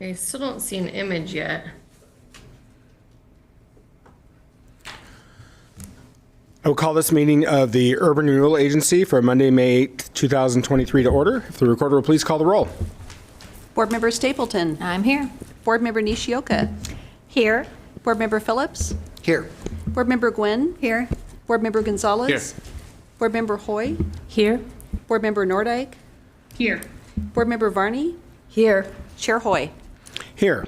I still don't see an image yet. I will call this meeting of the Urban Renewal Agency for Monday, May 8th, 2023 to order. If the recorder will please call the roll. Board Member Stapleton. I'm here. Board Member Nishioka. Here. Board Member Phillips. Here. Board Member Gwen. Here. Board Member Gonzalez. Here. Board Member Hoy. Here. Board Member Nordike. Here. Board Member Varney. Here. Chair Hoy. Here.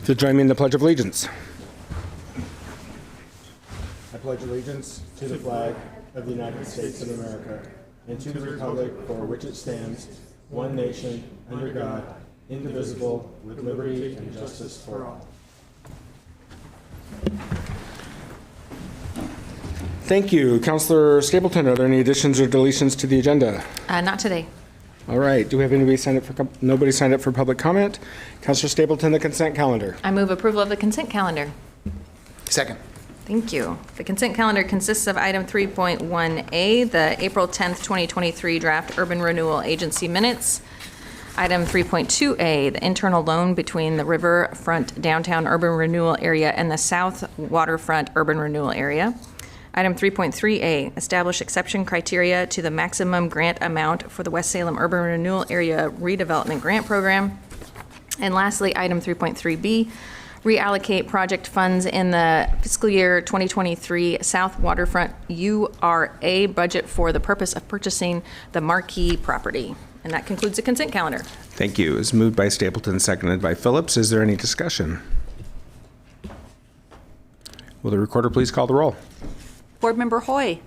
If you'll join me in the Pledge of Allegiance. I pledge allegiance to the flag of the United States of America and to the republic for which it stands, one nation, under God, indivisible, with liberty and justice for all. Thank you. Councilor Stapleton, are there any additions or deletions to the agenda? Not today. All right. Do we have anybody signed up for, nobody signed up for public comment? Councilor Stapleton, the consent calendar. I move approval of the consent calendar. Second. Thank you. The consent calendar consists of item 3.1A, the April 10th, 2023 draft Urban Renewal Agency minutes. Item 3.2A, the internal loan between the Riverfront Downtown Urban Renewal Area and the South Waterfront Urban Renewal Area. Item 3.3A, establish exception criteria to the maximum grant amount for the West Salem Urban Renewal Area Redevelopment Grant Program. And lastly, item 3.3B, reallocate project funds in the fiscal year 2023 South Waterfront URA budget for the purpose of purchasing the marquee property. And that concludes the consent calendar. Thank you. It's moved by Stapleton, seconded by Phillips. Is there any discussion? Will the recorder please call the roll? Board Member Hoy.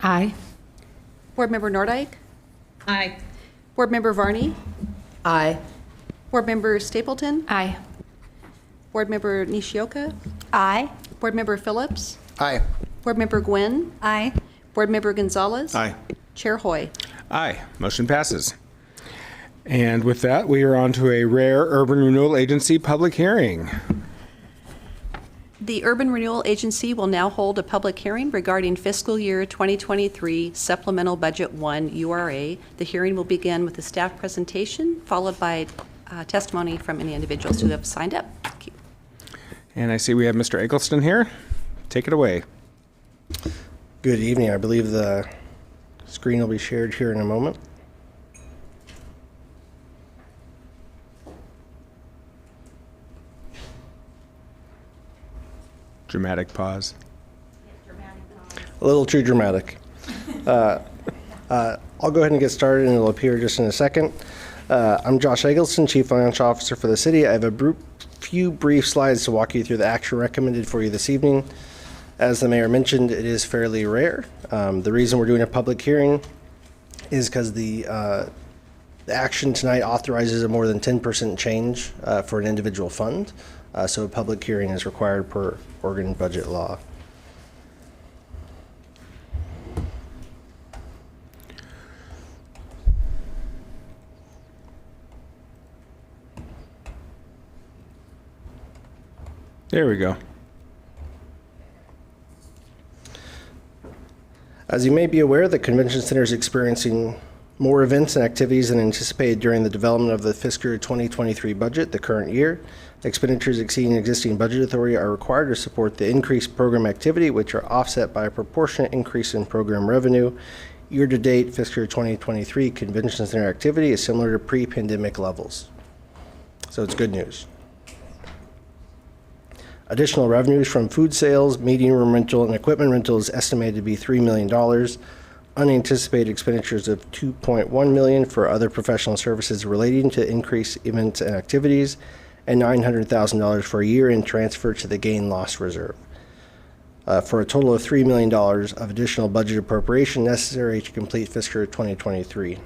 Aye. Board Member Nordike. Aye. Board Member Varney. Aye. Board Member Stapleton. Aye. Board Member Nishioka. Aye. Board Member Phillips. Aye. Board Member Gwen. Aye. Board Member Gonzalez. Aye. Chair Hoy. Aye. Motion passes. And with that, we are on to a rare Urban Renewal Agency public hearing. The Urban Renewal Agency will now hold a public hearing regarding fiscal year 2023 Supplemental Budget 1 URA. The hearing will begin with a staff presentation, followed by testimony from any individuals who have signed up. Thank you. And I see we have Mr. Eggleston here. Take it away. Good evening. I believe the screen will be shared here in a moment. Dramatic pause. A little too dramatic. I'll go ahead and get started, and it'll appear just in a second. I'm Josh Eggleston, Chief Financial Officer for the city. I have a few brief slides to walk you through the action recommended for you this evening. As the mayor mentioned, it is fairly rare. The reason we're doing a public hearing is because the action tonight authorizes a more than 10% change for an individual fund. So a public hearing is required per Oregon budget law. There we go. As you may be aware, the convention center is experiencing more events and activities than anticipated during the development of the fiscal year 2023 budget the current year. Expenditures exceeding existing budget authority are required to support the increased program activity, which are offset by a proportionate increase in program revenue. Year-to-date fiscal year 2023 convention center activity is similar to pre-pandemic levels. So it's good news. Additional revenues from food sales, meeting room rental, and equipment rental is estimated to be $3 million. Unanticipated expenditures of $2.1 million for other professional services relating to increased events and activities, and $900,000 for a year-end transfer to the gain-loss reserve, for a total of $3 million of additional budget appropriation necessary to complete fiscal year 2023.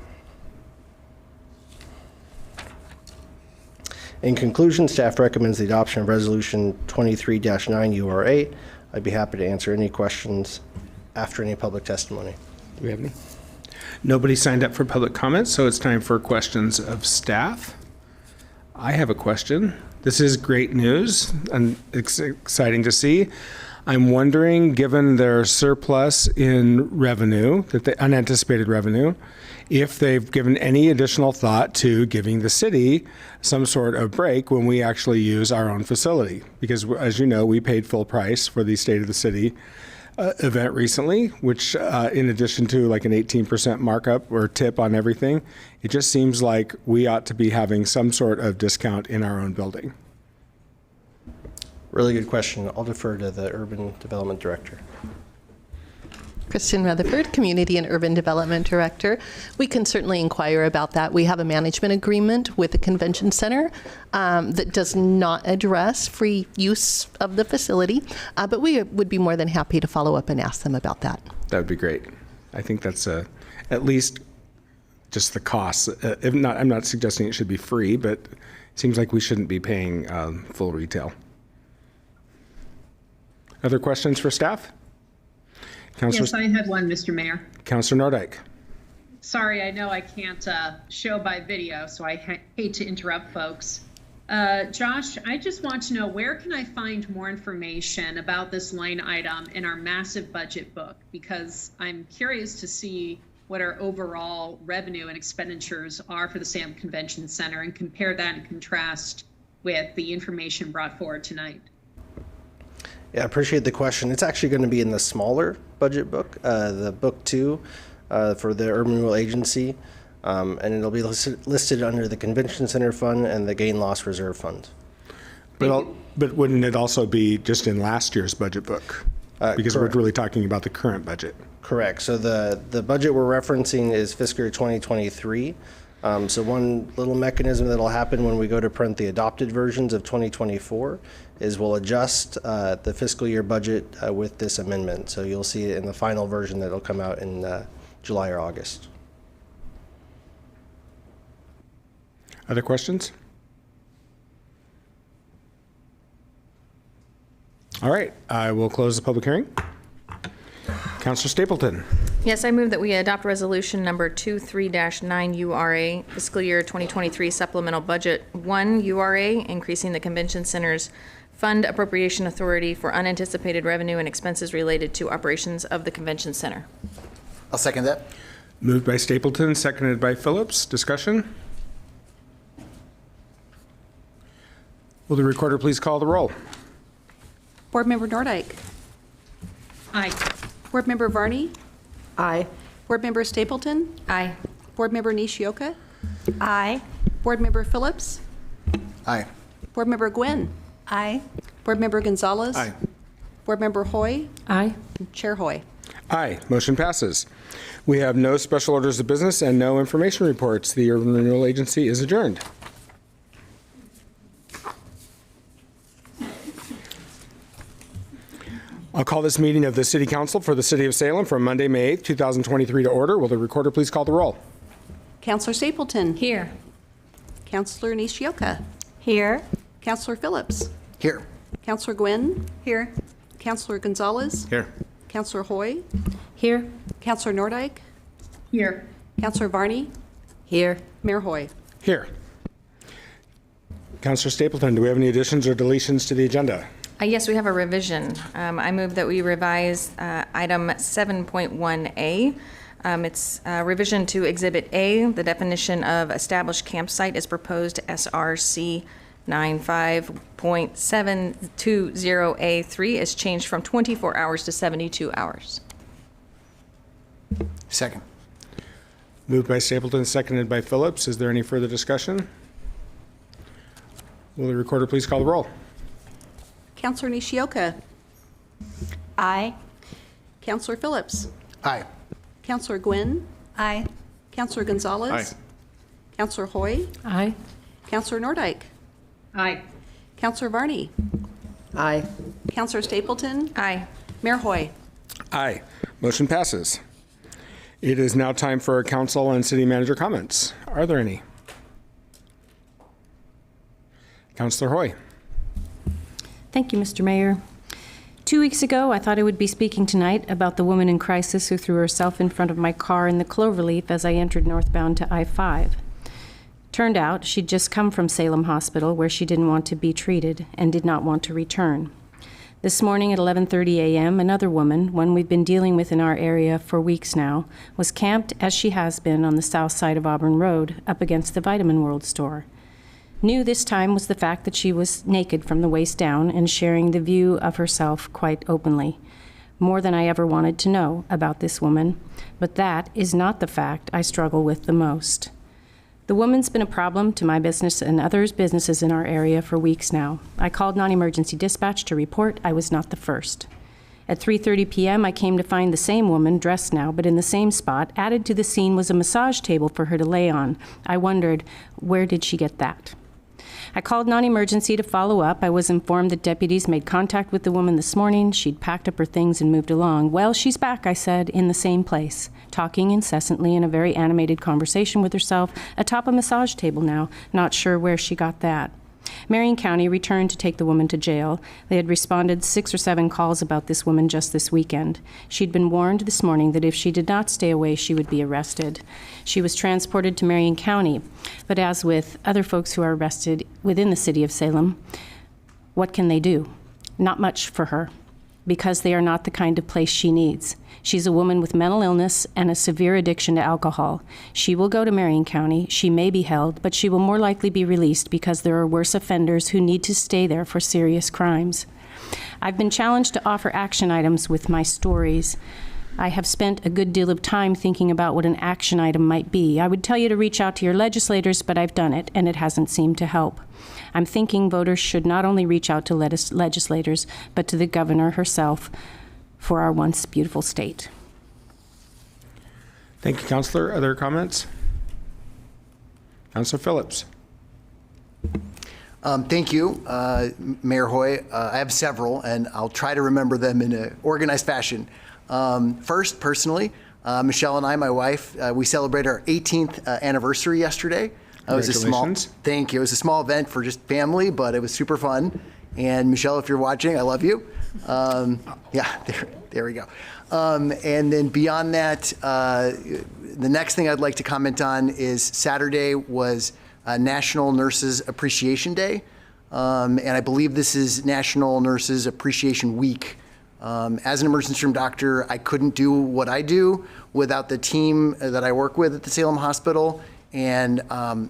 In conclusion, staff recommends the adoption of Resolution 23-9 URA. I'd be happy to answer any questions after any public testimony. Do we have any? Nobody signed up for public comments, so it's time for questions of staff. I have a question. This is great news and it's exciting to see. I'm wondering, given their surplus in revenue, unanticipated revenue, if they've given any additional thought to giving the city some sort of break when we actually use our own facility. Because as you know, we paid full price for the State of the City event recently, which in addition to like an 18% markup or tip on everything, it just seems like we ought to be having some sort of discount in our own building. Really good question. I'll defer to the Urban Development Director. Kristen Rutherford, Community and Urban Development Director. We can certainly inquire about that. We have a management agreement with the convention center that does not address free use of the facility, but we would be more than happy to follow up and ask them about that. That would be great. I think that's at least just the costs. If not, I'm not suggesting it should be free, but it seems like we shouldn't be paying full retail. Other questions for staff? Yes, I had one, Mr. Mayor. Councilor Nordyke. Sorry, I know I can't show by video, so I hate to interrupt folks. Josh, I just want to know, where can I find more information about this line item in our massive budget book? Because I'm curious to see what our overall revenue and expenditures are for the Salem Convention Center and compare that and contrast with the information brought forward tonight. Yeah, I appreciate the question. It's actually going to be in the smaller budget book, the book 2 for the Urban Renewal Agency, and it'll be listed under the Convention Center Fund and the Gain Loss Reserve Fund. But wouldn't it also be just in last year's budget book? Because correct. we're really talking about the current budget. Correct. So the budget we're referencing is fiscal year 2023. So one little mechanism that'll happen when we go to print the adopted versions of 2024 is we'll adjust the fiscal year budget with this amendment. So you'll see it in the final version that'll come out in July or August. Other questions? All right, I will close the public hearing. Councilor Stapleton. Yes, I move that we adopt resolution number 23-9 URA, fiscal year 2023 supplemental budget 1 URA, increasing the convention center's fund appropriation authority for unanticipated revenue and expenses related to operations of the convention center. I'll second that. Moved by Stapleton, seconded by Phillips. Discussion? Will the recorder please call the roll? Board Member Nordyke. Aye. Board Member Varney. Aye. Board Member Stapleton. Aye. Board Member Nishioka. Aye. Board Member Phillips. Aye. Board Member Gwynn. Aye. Board Member Gonzalez. Aye. Board Member Hoy. Aye. Chair Hoy. Aye. Motion passes. We have no special orders of business and no information reports. The Urban Renewal Agency is adjourned. I'll call this meeting of the City Council for the City of Salem for Monday, May 8th, 2023 to order. Will the recorder please call the roll? Councilor Stapleton. Here. Councilor Nishioka. Here. Councilor Phillips. Here. Councilor Gwynn. Here. Councilor Gonzalez. Here. Councilor Hoy. Here. Councilor Nordyke. Here. Councilor Varney. Here. Mayor Hoy. Here. Councilor Stapleton, do we have any additions or deletions to the agenda? Yes, we have a revision. I move that we revise item 7.1A. It's revision to Exhibit A. The definition of established campsite is proposed SRC 95.720A3 is changed from 24 hours to 72 hours. Second. Moved by Stapleton, seconded by Phillips. Is there any further discussion? Will the recorder please call the roll? Councilor Nishioka. Aye. Councilor Phillips. Aye. Councilor Gwynn. Aye. Councilor Gonzalez. Aye. Councilor Hoy. Aye. Councilor Nordyke. Aye. Councilor Varney. Aye. Councilor Stapleton. Aye. Mayor Hoy. Aye. Motion passes. It is now time for council and city manager comments. Are there any? Councilor Hoy. Thank you, Mr. Mayor. 2 weeks ago, I thought I would be speaking tonight about the woman in crisis who threw herself in front of my car in the Cloverleaf as I entered northbound to I-5. Turned out she'd just come from Salem Hospital, where she didn't want to be treated and did not want to return. This morning at 11:30 a.m., another woman, one we've been dealing with in our area for weeks now, was camped as she has been on the south side of Auburn Road up against the Vitamin World store. New this time was the fact that she was naked from the waist down and sharing the view of herself quite openly. More than I ever wanted to know about this woman, but that is not the fact I struggle with the most. The woman's been a problem to my business and others' businesses in our area for weeks now. I called non-emergency dispatch to report I was not the first. At 3:30 p.m., I came to find the same woman, dressed now, but in the same spot. Added to the scene was a massage table for her to lay on. I wondered, where did she get that? I called non-emergency to follow up. I was informed that deputies made contact with the woman this morning. She'd packed up her things and moved along. Well, she's back, I said, in the same place, talking incessantly in a very animated conversation with herself atop a massage table now, not sure where she got that. Marion County returned to take the woman to jail. They had responded 6 or 7 calls about this woman just this weekend. She'd been warned this morning that if she did not stay away, she would be arrested. She was transported to Marion County, but as with other folks who are arrested within the city of Salem, what can they do? Not much for her, because they are not the kind of place she needs. She's a woman with mental illness and a severe addiction to alcohol. She will go to Marion County. She may be held, but she will more likely be released because there are worse offenders who need to stay there for serious crimes. I've been challenged to offer action items with my stories. I have spent a good deal of time thinking about what an action item might be. I would tell you to reach out to your legislators, but I've done it, and it hasn't seemed to help. I'm thinking voters should not only reach out to legislators, but to the governor herself for our once beautiful state. Thank you, Councilor. Other comments? Councilor Phillips. Thank you, Mayor Hoy. I have several, and I'll try to remember them in an organized fashion. First, personally, Michelle and I, my wife, we celebrated our 18th anniversary yesterday. It was a small, thank you. It was a small event for just family, but it was super fun. And Michelle, if you're watching, I love you. Yeah, there we go. And then beyond that, the next thing I'd like to comment on is Saturday was National Nurses Appreciation Day. And I believe this is National Nurses Appreciation Week. As an emergency room doctor, I couldn't do what I do without the team that I work with at the Salem Hospital. And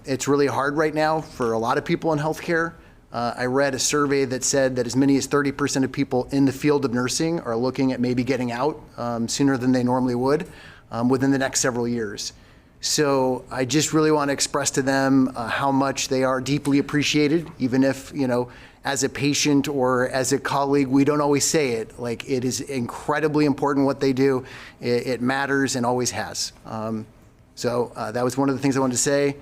it's really hard right now for a lot of people in healthcare. I read a survey that said that as many as 30% of people in the field of nursing are looking at maybe getting out sooner than they normally would within the next several years. So I just really want to express to them how much they are deeply appreciated, even if, you know, as a patient or as a colleague, we don't always say it. Like, it is incredibly important what they do. It matters and always has. So that was one of the things I wanted to say.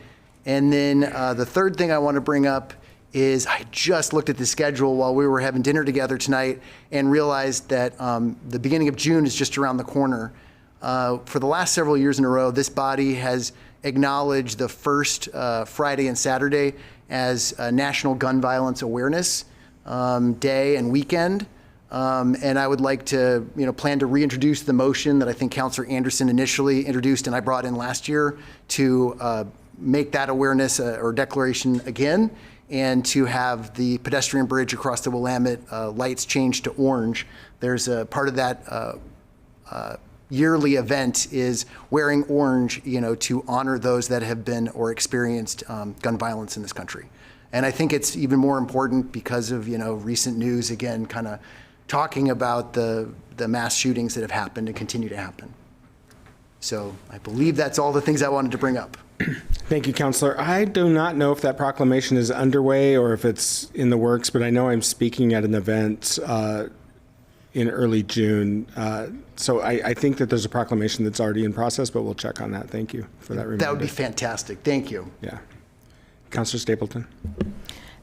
And then the third thing I want to bring up is I just looked at the schedule while we were having dinner together tonight and realized that the beginning of June is just around the corner. For the last several years in a row, this body has acknowledged the first Friday and Saturday as National Gun Violence Awareness Day and weekend. And I would like to, plan to reintroduce the motion that I think Councilor Anderson initially introduced and I brought in last year to make that awareness or declaration again, and to have the pedestrian bridge across the Willamette lights changed to orange. There's a part of that yearly event is wearing orange, to honor those that have been or experienced gun violence in this country. And I think it's even more important because of, recent news, again, kind of talking about the mass shootings that have happened and continue to happen. So I believe that's all the things I wanted to bring up. Thank you, Councilor. I do not know if that proclamation is underway or if it's in the works, but I know I'm speaking at an event in early June. So I think that there's a proclamation that's already in process, but we'll check on that. Thank you for that reminder. That would be fantastic. Thank you. Yeah. Councilor Stapleton.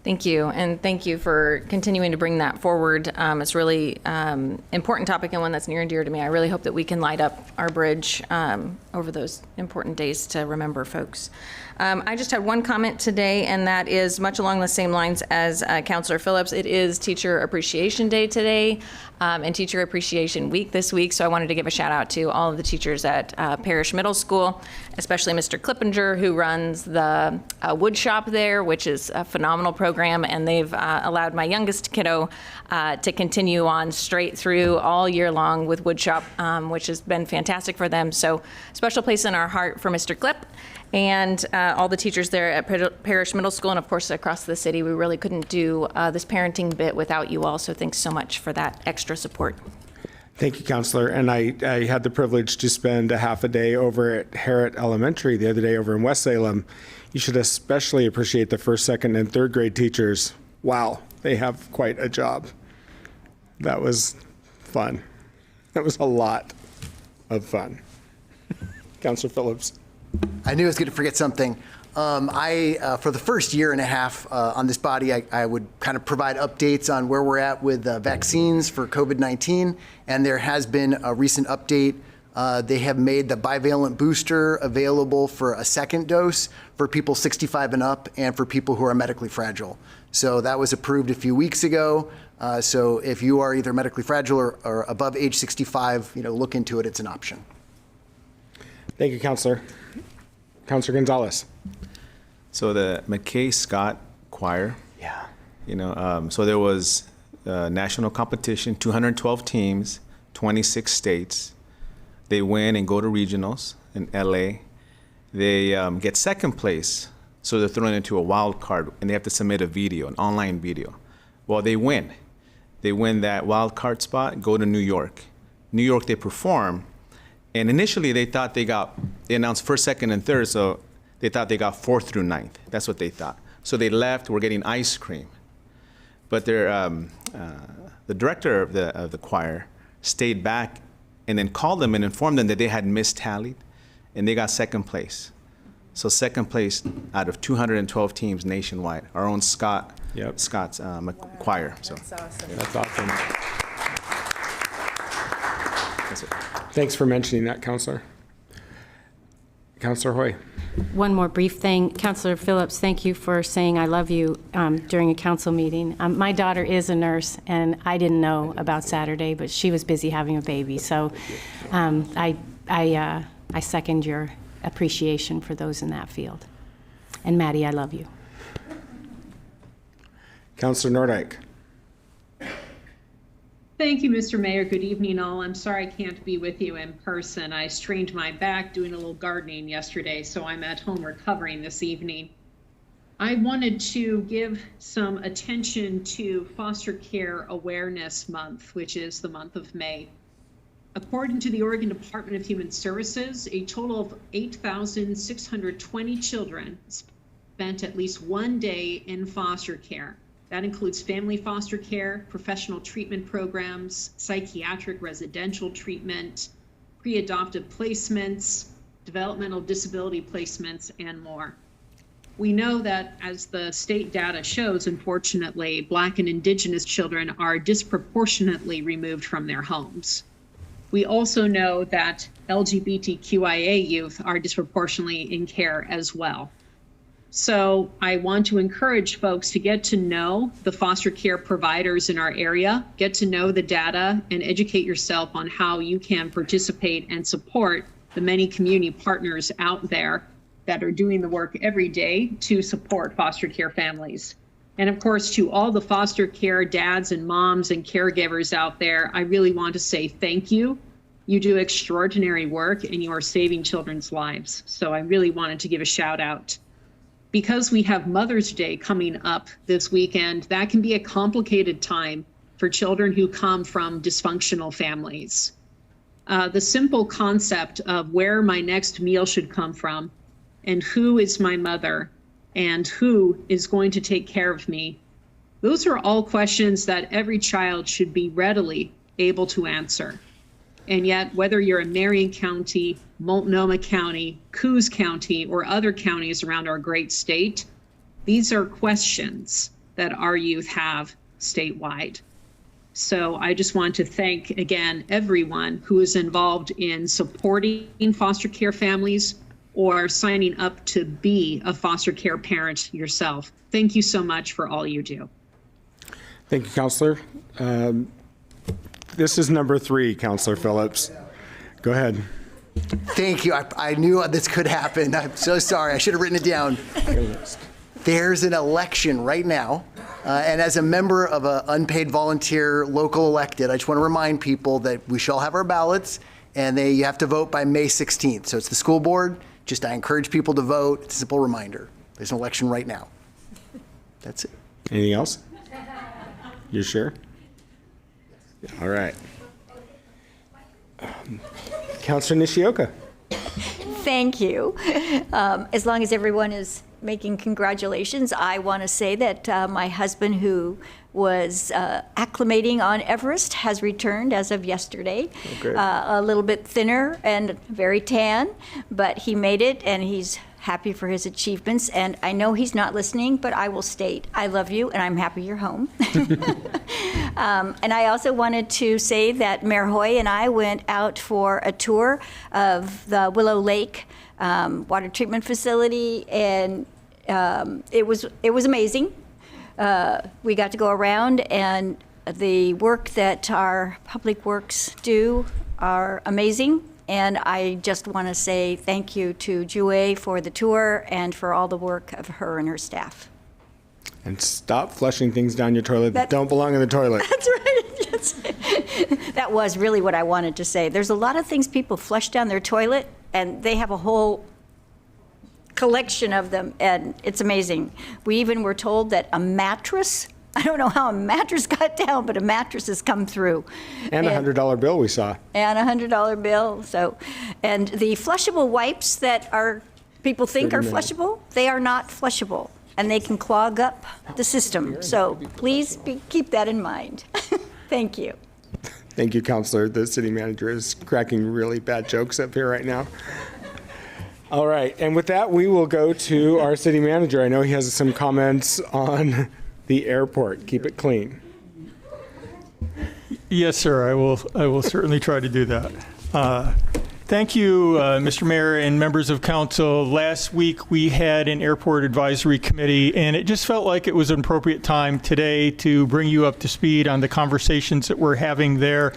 Thank you, and thank you for continuing to bring that forward. It's really important topic and one that's near and dear to me. I really hope that we can light up our bridge over those important days to remember folks. I just had one comment today, and that is much along the same lines as Councilor Phillips. It is Teacher Appreciation Day today and Teacher Appreciation Week this week, so I wanted to give a shout out to all of the teachers at Parish Middle School, especially Mr. Clippinger, who runs the wood shop there, which is a phenomenal program program, and they've allowed my youngest kiddo to continue on straight through all year long with woodshop, which has been fantastic for them. So special place in our heart for Mr. Klipp and all the teachers there at Parish Middle School, and of course across the city. We really couldn't do this parenting bit without you all, so thanks so much for that extra support. Thank you, Counselor. And I had the privilege to spend a half a day over at Harrod Elementary the other day over in West Salem. You should especially appreciate the first, second, and third grade teachers. Wow, they have quite a job. That was fun. That was a lot of fun. Counselor Phillips. I knew I was going to forget something. For the first year and a half on this body, I would kind of provide updates on where we're at with vaccines for COVID-19, and there has been a recent update. They have made the bivalent booster available for a second dose for people 65 and up and for people who are medically fragile. So that was approved a few weeks ago. So if you are either medically fragile or above age 65, look into it. It's an option. Thank you, Counselor. Counselor Gonzalez. So the McKay Scott Choir. Yeah. So there was a national competition, 212 teams, 26 states. They win and go to regionals in LA. They get second place, so they're thrown into a wild card, and they have to submit a video, an online video. Well, they win. They win that wild card spot, go to New York. New York, they perform. And initially, they thought they announced first, second, and third, so they thought they got 4th through 9th. That's what they thought. So they left, were getting ice cream. But the director of the choir stayed back and then called them and informed them that they had mistallied, and they got second place. So second place out of 212 teams nationwide, our own Scott's choir. So That's awesome. That's awesome. Thanks for mentioning that, Counselor. Counselor Hoy. One more brief thing. Counselor Phillips, thank you for saying I love you during a council meeting. My daughter is a nurse, and I didn't know about Saturday, but she was busy having a baby. So I second your appreciation for those in that field. And Maddie, I love you. Counselor Nordyke. Thank you, Mr. Mayor. Good evening, all. I'm sorry I can't be with you in person. I strained my back doing a little gardening yesterday, so I'm at home recovering this evening. I wanted to give some attention to Foster Care Awareness Month, which is the month of May. According to the Oregon Department of Human Services, a total of 8,620 children spent at least one day in foster care. That includes family foster care, professional treatment programs, psychiatric residential treatment, pre-adoptive placements, developmental disability placements, and more. We know that, as the state data shows, unfortunately, Black and Indigenous children are disproportionately removed from their homes. We also know that LGBTQIA youth are disproportionately in care as well. So I want to encourage folks to get to know the foster care providers in our area, get to know the data, and educate yourself on how you can participate and support the many community partners out there that are doing the work every day to support foster care families. And of course, to all the foster care dads and moms and caregivers out there, I really want to say thank you. You do extraordinary work and you are saving children's lives. So I really wanted to give a shout out. Because we have Mother's Day coming up this weekend, that can be a complicated time for children who come from dysfunctional families. The simple concept of where my next meal should come from and who is my mother and who is going to take care of me, those are all questions that every child should be readily able to answer. And yet, whether you're in Marion County, Multnomah County, Coos County, or other counties around our great state, these are questions that our youth have statewide. So I just want to thank, again, everyone who is involved in supporting foster care families or signing up to be a foster care parent yourself. Thank you so much for all you do. Thank you, Counselor. This is number 3, Counselor Phillips. Go ahead. Thank you. I knew this could happen. I'm so sorry. I should have written it down. there's an election right now. And as a member of an unpaid volunteer local elected, I just want to remind people that we shall have our ballots, and you have to vote by May 16th. So it's the school board. Just I encourage people to vote. It's a simple reminder. There's an election right now. That's it. Anything else? You sure? All right. Councilor Nishioka. Thank you. As long as everyone is making congratulations, I want to say that my husband, who was acclimating on Everest, has returned as of yesterday. Okay. A little bit thinner and very tan, but he made it, and he's happy for his achievements. And I know he's not listening, but I will state, I love you, and I'm happy you're home. And I also wanted to say that Mayor Hoy and I went out for a tour of the Willow Lake water treatment facility, and it was amazing. We got to go around, and the work that our public works do are amazing. And I just want to say thank you to Jue for the tour and for all the work of her and her staff. And stop flushing things down your toilet that don't belong in the toilet. That's right. Yes. That was really what I wanted to say. There's a lot of things people flush down their toilet, and they have a whole collection of them, and it's amazing. We even were told that a mattress, I don't know how a mattress got down, but a mattress has come through. And a $100 bill we saw. And a $100 bill. So, and the flushable wipes that people think are flushable, they are not flushable, and they can clog up the system. So please keep that in mind. Thank you. Thank you, Councilor. The city manager is cracking really bad jokes up here right now. All right, and with that, we will go to our city manager. I know he has some comments on the airport. Keep it clean. Yes, sir. I will certainly try to do that. Thank you, Mr. Mayor and members of council. Last week we had an airport advisory committee, and it just felt like it was an appropriate time today to bring you up to speed on the conversations that we're having there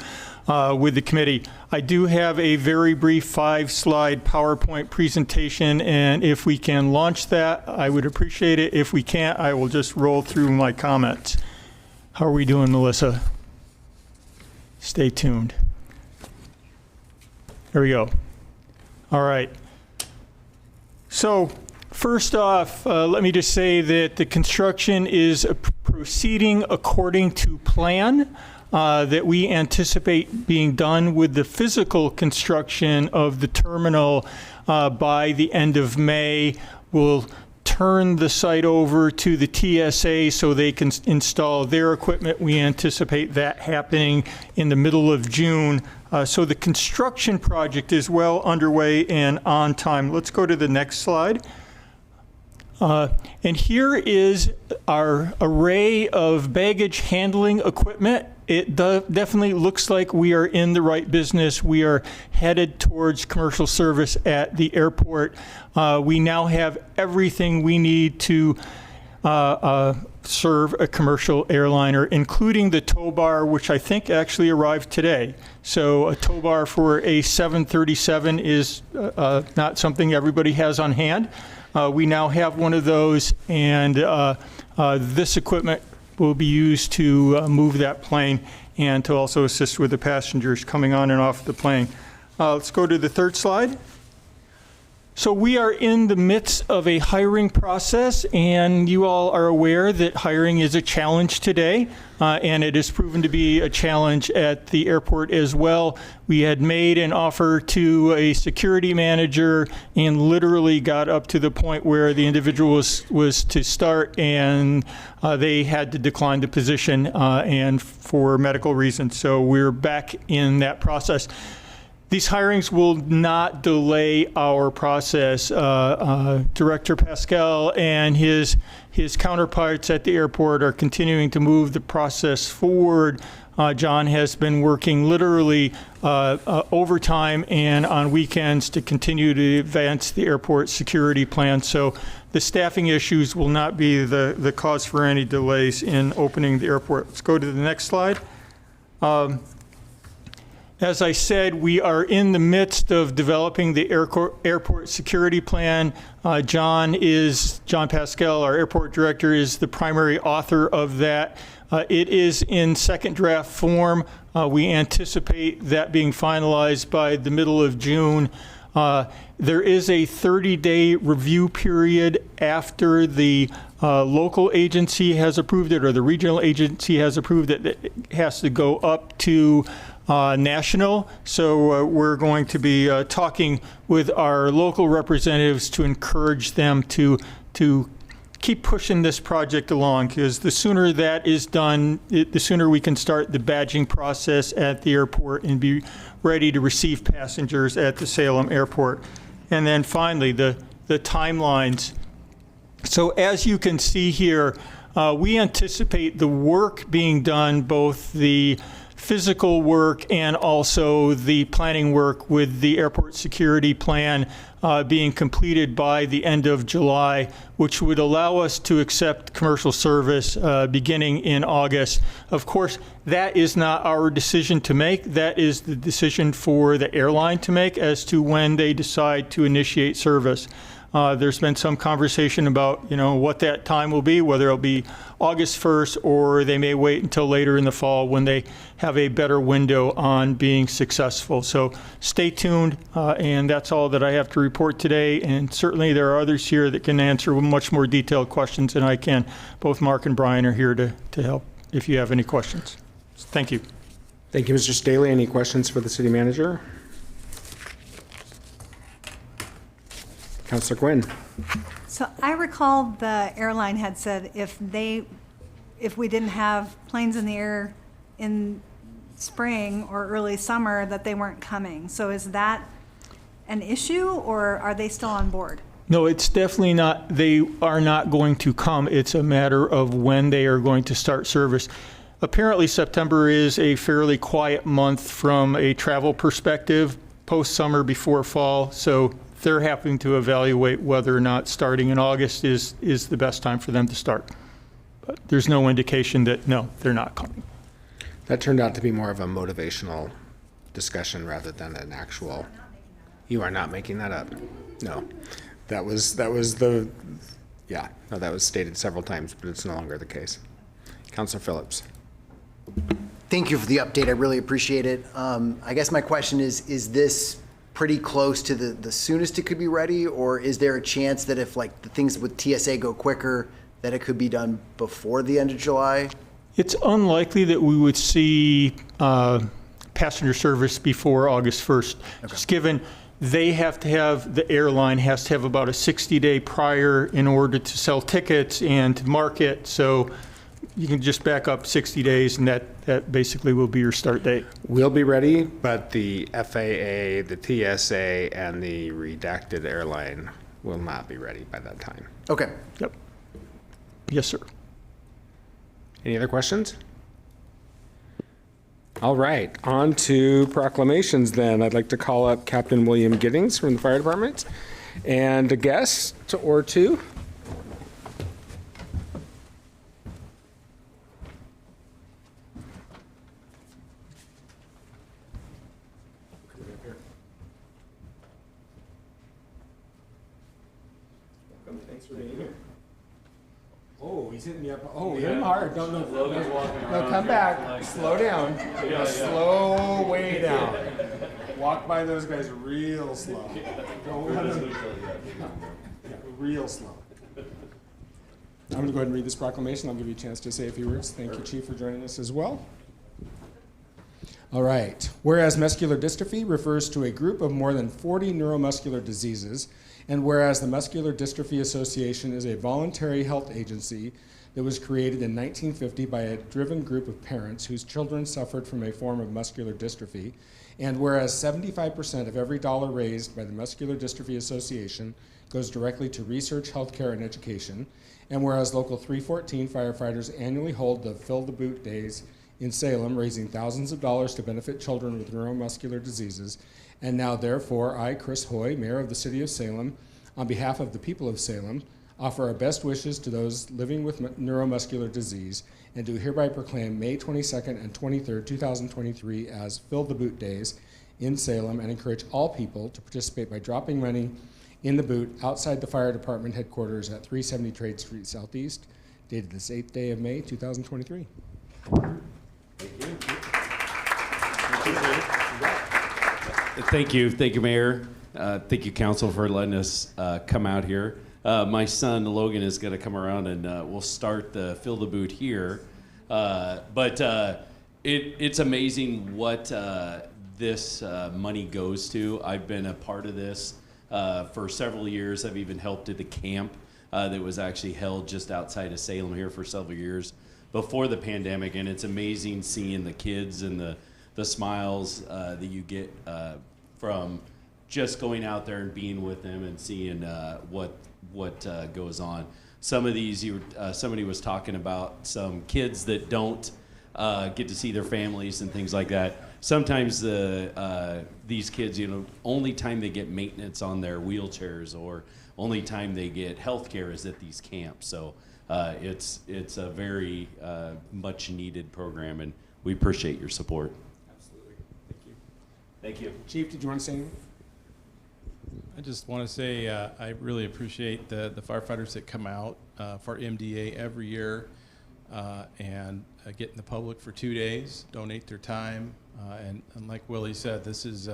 with the committee. I do have a very brief 5-slide PowerPoint presentation, and if we can launch that, I would appreciate it. If we can't, I will just roll through my comments. How are we doing, Melissa? Stay tuned. There we go. All right. So first off, let me just say that the construction is proceeding according to plan. That we anticipate being done with the physical construction of the terminal by the end of May. We'll turn the site over to the TSA so they can install their equipment. We anticipate that happening in the middle of June. So the construction project is well underway and on time. Let's go to the next slide. And here is our array of baggage handling equipment. It definitely looks like we are in the right business. We are headed towards commercial service at the airport. We now have everything we need to serve a commercial airliner, including the tow bar, which I think actually arrived today. So a tow bar for a 737 is not something everybody has on hand. We now have one of those, and this equipment will be used to move that plane and to also assist with the passengers coming on and off the plane. Let's go to the third slide. So we are in the midst of a hiring process, and you all are aware that hiring is a challenge today, and it has proven to be a challenge at the airport as well. We had made an offer to a security manager and literally got up to the point where the individual was to start, and they had to decline the position and for medical reasons. So we're back in that process. These hirings will not delay our process. Director Pascal and his counterparts at the airport are continuing to move the process forward. John has been working literally overtime and on weekends to continue to advance the airport security plan. So the staffing issues will not be the cause for any delays in opening the airport. Let's go to the next slide. As I said, we are in the midst of developing the airport security plan. John Pascal, our airport director, is the primary author of that. It is in second draft form. We anticipate that being finalized by the middle of June. There is a 30-day review period after the local agency has approved it or the regional agency has approved it. It has to go up to national. So we're going to be talking with our local representatives to encourage them to keep pushing this project along, because the sooner that is done, the sooner we can start the badging process at the airport and be ready to receive passengers at the Salem airport. And then finally, the timelines. So as you can see here, we anticipate the work being done, both the physical work and also the planning work with the airport security plan being completed by the end of July, which would allow us to accept commercial service beginning in August. Of course, that is not our decision to make. That is the decision for the airline to make as to when they decide to initiate service. There's been some conversation about, what that time will be, whether it'll be August 1st or they may wait until later in the fall when they have a better window on being successful. So stay tuned, and that's all that I have to report today. And certainly there are others here that can answer much more detailed questions than I can. Both Mark and Brian are here to help if you have any questions. Thank you. Thank you, Mr. Staley. Any questions for the city manager? Councilor Quinn. So I recall the airline had said if we didn't have planes in the air in spring or early summer, that they weren't coming. So is that an issue, or are they still on board? No, it's definitely not. They are not going to come. It's a matter of when they are going to start service. Apparently, September is a fairly quiet month from a travel perspective, post-summer, before fall. So they're having to evaluate whether or not starting in August is the best time for them to start. But there's no indication that, no, they're not coming. That turned out to be more of a motivational discussion rather than an actual. You are not making that up. No, that was stated several times, but it's no longer the case. Councilor Phillips. Thank you for the update. I really appreciate it. I guess my question is this pretty close to the soonest it could be ready, or is there a chance that if the things with TSA go quicker, that it could be done before the end of July? It's unlikely that we would see passenger service before August 1st, just given they have to have, the airline has to have about a 60-day prior in order to sell tickets and to market. So you can just back up 60 days and that basically will be your start date. We'll be ready, but the FAA, the TSA, and the redacted airline will not be ready by that time. Okay. Yep. Yes, sir. Any other questions? All right, on to proclamations then. I'd like to call up Captain William Giddings from the fire department and a guest or two. Thanks for being here. Oh, he's hitting me up. Oh, hit him hard. No, come back. Slow down. Slow way down. Walk by those guys real slow. Don't let them. Real slow. I'm going to go ahead and read this proclamation. I'll give you a chance to say a few words. Thank you, Chief, for joining us as well. All right. Whereas muscular dystrophy refers to a group of more than 40 neuromuscular diseases, and whereas the Muscular Dystrophy Association is a voluntary health agency that was created in 1950 by a driven group of parents whose children suffered from a form of muscular dystrophy, and whereas 75% of every dollar raised by the Muscular Dystrophy Association goes directly to research, healthcare, and education, and whereas Local 314 firefighters annually hold the Fill the Boot Days in Salem, raising thousands of dollars to benefit children with neuromuscular diseases, and now therefore I, Chris Hoy, Mayor of the City of Salem, on behalf of the people of Salem, offer our best wishes to those living with neuromuscular disease, and do hereby proclaim May 22nd and 23rd, 2023 as Fill the Boot Days in Salem, and encourage all people to participate by dropping money in the boot outside the fire department headquarters at 370 Trade Street Southeast, dated this 8th day of May, 2023. Thank you, Mayor. Thank you, Council, for letting us come out here. My son, Logan, is going to come around and we'll start the Fill the Boot here. But it's amazing what this money goes to. I've been a part of this for several years. I've even helped at the camp that was actually held just outside of Salem here for several years before the pandemic. And it's amazing seeing the kids and the smiles that you get from just going out there and being with them and seeing what goes on. Some of these, somebody was talking about some kids that don't get to see their families and things like that. Sometimes these kids, only time they get maintenance on their wheelchairs or only time they get health care is at these camps. So it's a very much needed program, and we appreciate your support. Absolutely. Thank you. Thank you. Chief, did you want to say anything? I just want to say I really appreciate the firefighters that come out for MDA every year and get in the public for 2 days, donate their time. And like Willie said, this is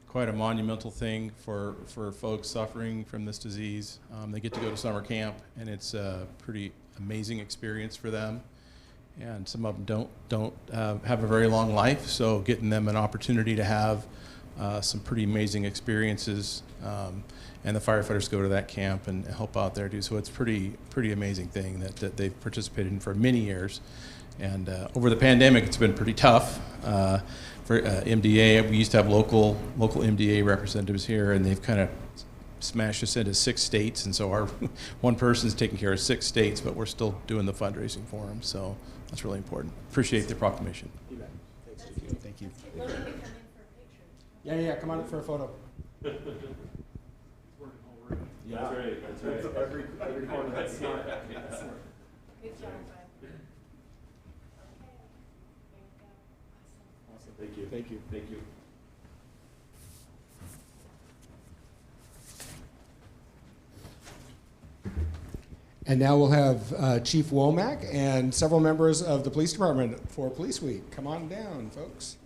quite a monumental thing for folks suffering from this disease. They get to go to summer camp, and it's a pretty amazing experience for them. And some of them don't have a very long life, so getting them an opportunity to have some pretty amazing experiences, and the firefighters go to that camp and help out there too. So it's pretty amazing thing that they've participated in for many years. And over the pandemic, it's been pretty tough for MDA. We used to have local MDA representatives here, and they've kind of smashed us into 6 states, and so our one person's taking care of 6 states, but we're still doing the fundraising for them. So that's really important. Appreciate the proclamation. Thank you. Yeah, come on up for a photo. Yeah. That's right. Every corner that's not. Good job, bud. Awesome. Thank you. Thank you. Thank you. And now we'll have Chief Womack and several members of the police department for Police Week. Come on down, folks.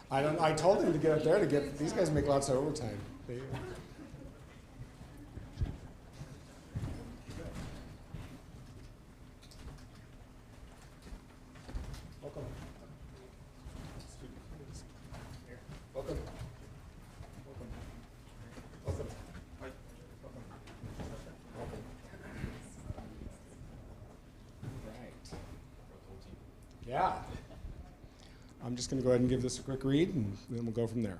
I told him to get up there these guys make lots of overtime. Welcome. Welcome. Right. Yeah. I'm just going to go ahead and give this a quick read, and then we'll go from there.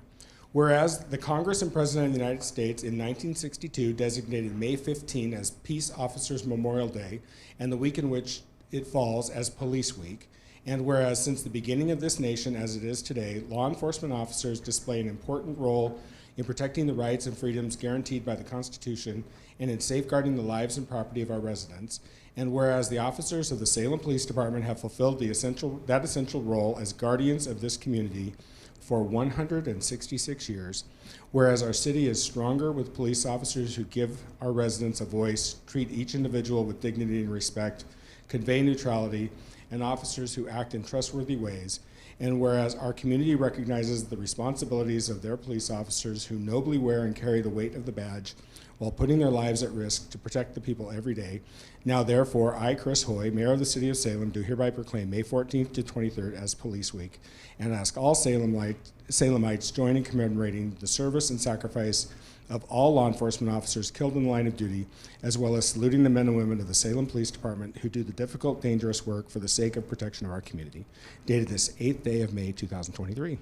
Whereas the Congress and President of the United States in 1962 designated May 15 as Peace Officers Memorial Day, and the week in which it falls as Police Week, and whereas since the beginning of this nation as it is today, law enforcement officers display an important role in protecting the rights and freedoms guaranteed by the Constitution and in safeguarding the lives and property of our residents, and whereas the officers of the Salem Police Department have fulfilled that essential role as guardians of this community for 166 years, whereas our city is stronger with police officers who give our residents a voice, treat each individual with dignity and respect, convey neutrality, and officers who act in trustworthy ways, and whereas our community recognizes the responsibilities of their police officers who nobly wear and carry the weight of the badge while putting their lives at risk to protect the people every day. Now, therefore, I, Chris Hoy, Mayor of the City of Salem, do hereby proclaim May 14th to 23rd as Police Week, and ask all Salemites join in commemorating the service and sacrifice of all law enforcement officers killed in the line of duty, as well as saluting the men and women of the Salem Police Department who do the difficult, dangerous work for the sake of protection of our community. Dated this 8th day of May, 2023.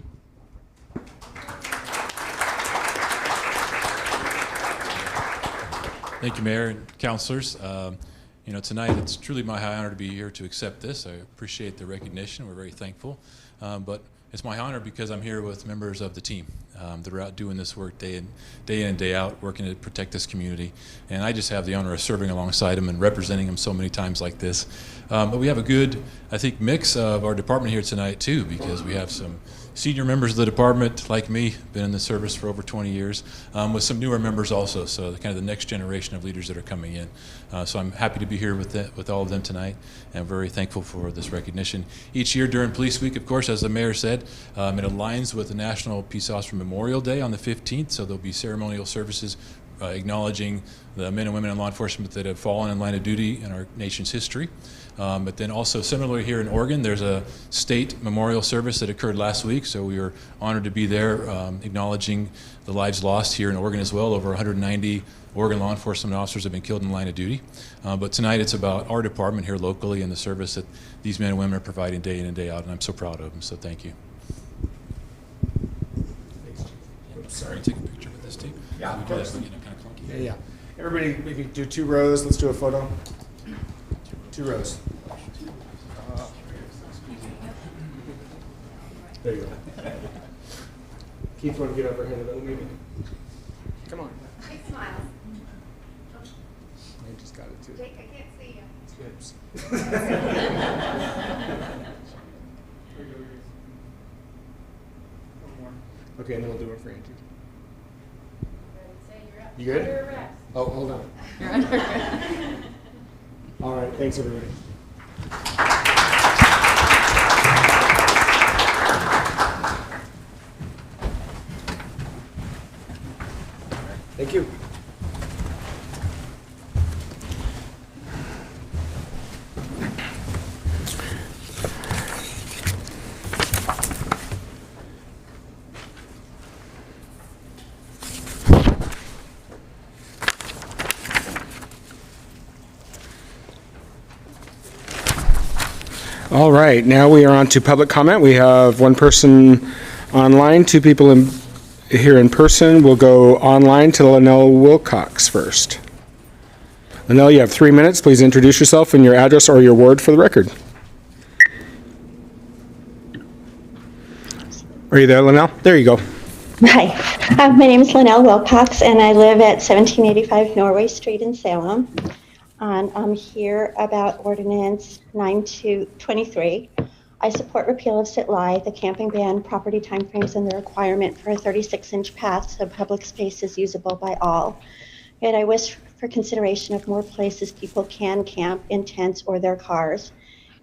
Thank you, Mayor and Councilors. Tonight it's truly my high honor to be here to accept this. I appreciate the recognition. We're very thankful. But it's my honor because I'm here with members of the team. that are out doing this work day in and day out, working to protect this community. And I just have the honor of serving alongside them and representing them so many times like this. But we have a good, I think, mix of our department here tonight too, because we have some senior members of the department, like me, been in the service for over 20 years, with some newer members also, so kind of the next generation of leaders that are coming in. So I'm happy to be here with all of them tonight, and very thankful for this recognition. Each year during Police Week, of course, as the mayor said, it aligns with the National Peace Officer Memorial Day on the 15th, so there'll be ceremonial services acknowledging the men and women in law enforcement that have fallen in line of duty in our nation's history. But then also similarly here in Oregon, there's a state memorial service that occurred last week, so we were honored to be there acknowledging the lives lost here in Oregon as well. Over 190 Oregon law enforcement officers have been killed in line of duty. But tonight it's about our department here locally and the service that these men and women are providing day in and day out, and I'm so proud of them, so thank you. Sorry, take a picture with this tape. Yeah, of course. Kind of clunky. Yeah. Everybody, maybe do 2 rows. Let's do a photo. 2 rows. There you go. Keith, want to get overhead a little, maybe? Come on. Big smile. I just got it too. Jake, I can't see you. It's okay, and then we'll do it for Angie. You good? Oh, hold on. You're under arrest. All right, thanks everybody. Thank you. All right, now we are on to public comment. We have 1 person online, 2 people here in person. We'll go online to Linnell Wilcox first. Linnell, you have 3 minutes. Please introduce yourself and your address or your ward for the record. Are you there, Linnell? There you go. Hi, my name is Linnell Wilcox, and I live at 1785 Norway Street in Salem. And I'm here about Ordinance 9223. I support repeal of sit-lie, the camping ban, property timeframes, and the requirement for a 36-inch path so public space is usable by all. Yet I wish for consideration of more places people can camp in tents or their cars,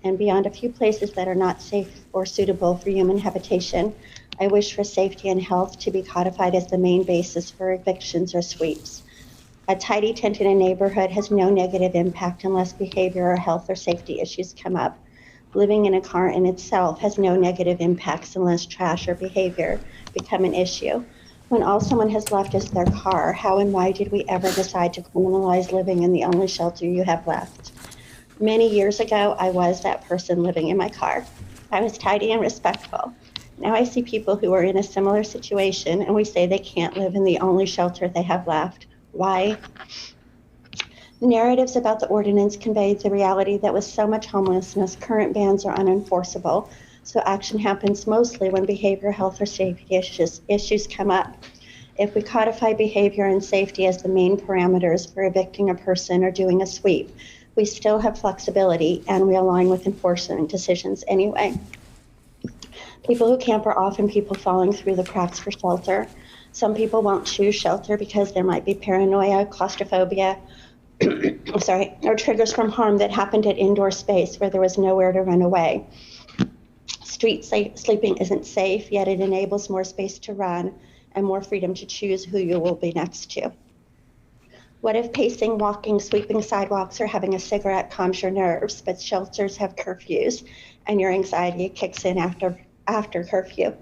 and beyond a few places that are not safe or suitable for human habitation, I wish for safety and health to be codified as the main basis for evictions or sweeps. A tidy tent in a neighborhood has no negative impact unless behavior or health or safety issues come up. Living in a car in itself has no negative impacts unless trash or behavior become an issue. When all someone has left is their car, how and why did we ever decide to criminalize living in the only shelter you have left? Many years ago, I was that person living in my car. I was tidy and respectful. Now I see people who are in a similar situation and we say they can't live in the only shelter they have left. Why? Narratives about the ordinance conveyed the reality that with so much homelessness, current bans are unenforceable, so action happens mostly when behavior, health, or safety issues come up. If we codify behavior and safety as the main parameters for evicting a person or doing a sweep, we still have flexibility and we align with enforcement decisions anyway. People who camp are often people falling through the cracks for shelter. Some people won't choose shelter because there might be paranoia, claustrophobia, or triggers from harm that happened at indoor space where there was nowhere to run away. Street sleeping isn't safe, yet it enables more space to run and more freedom to choose who you will be next to. What if pacing, walking, sweeping sidewalks, or having a cigarette calms your nerves, but shelters have curfews and your anxiety kicks in after curfew?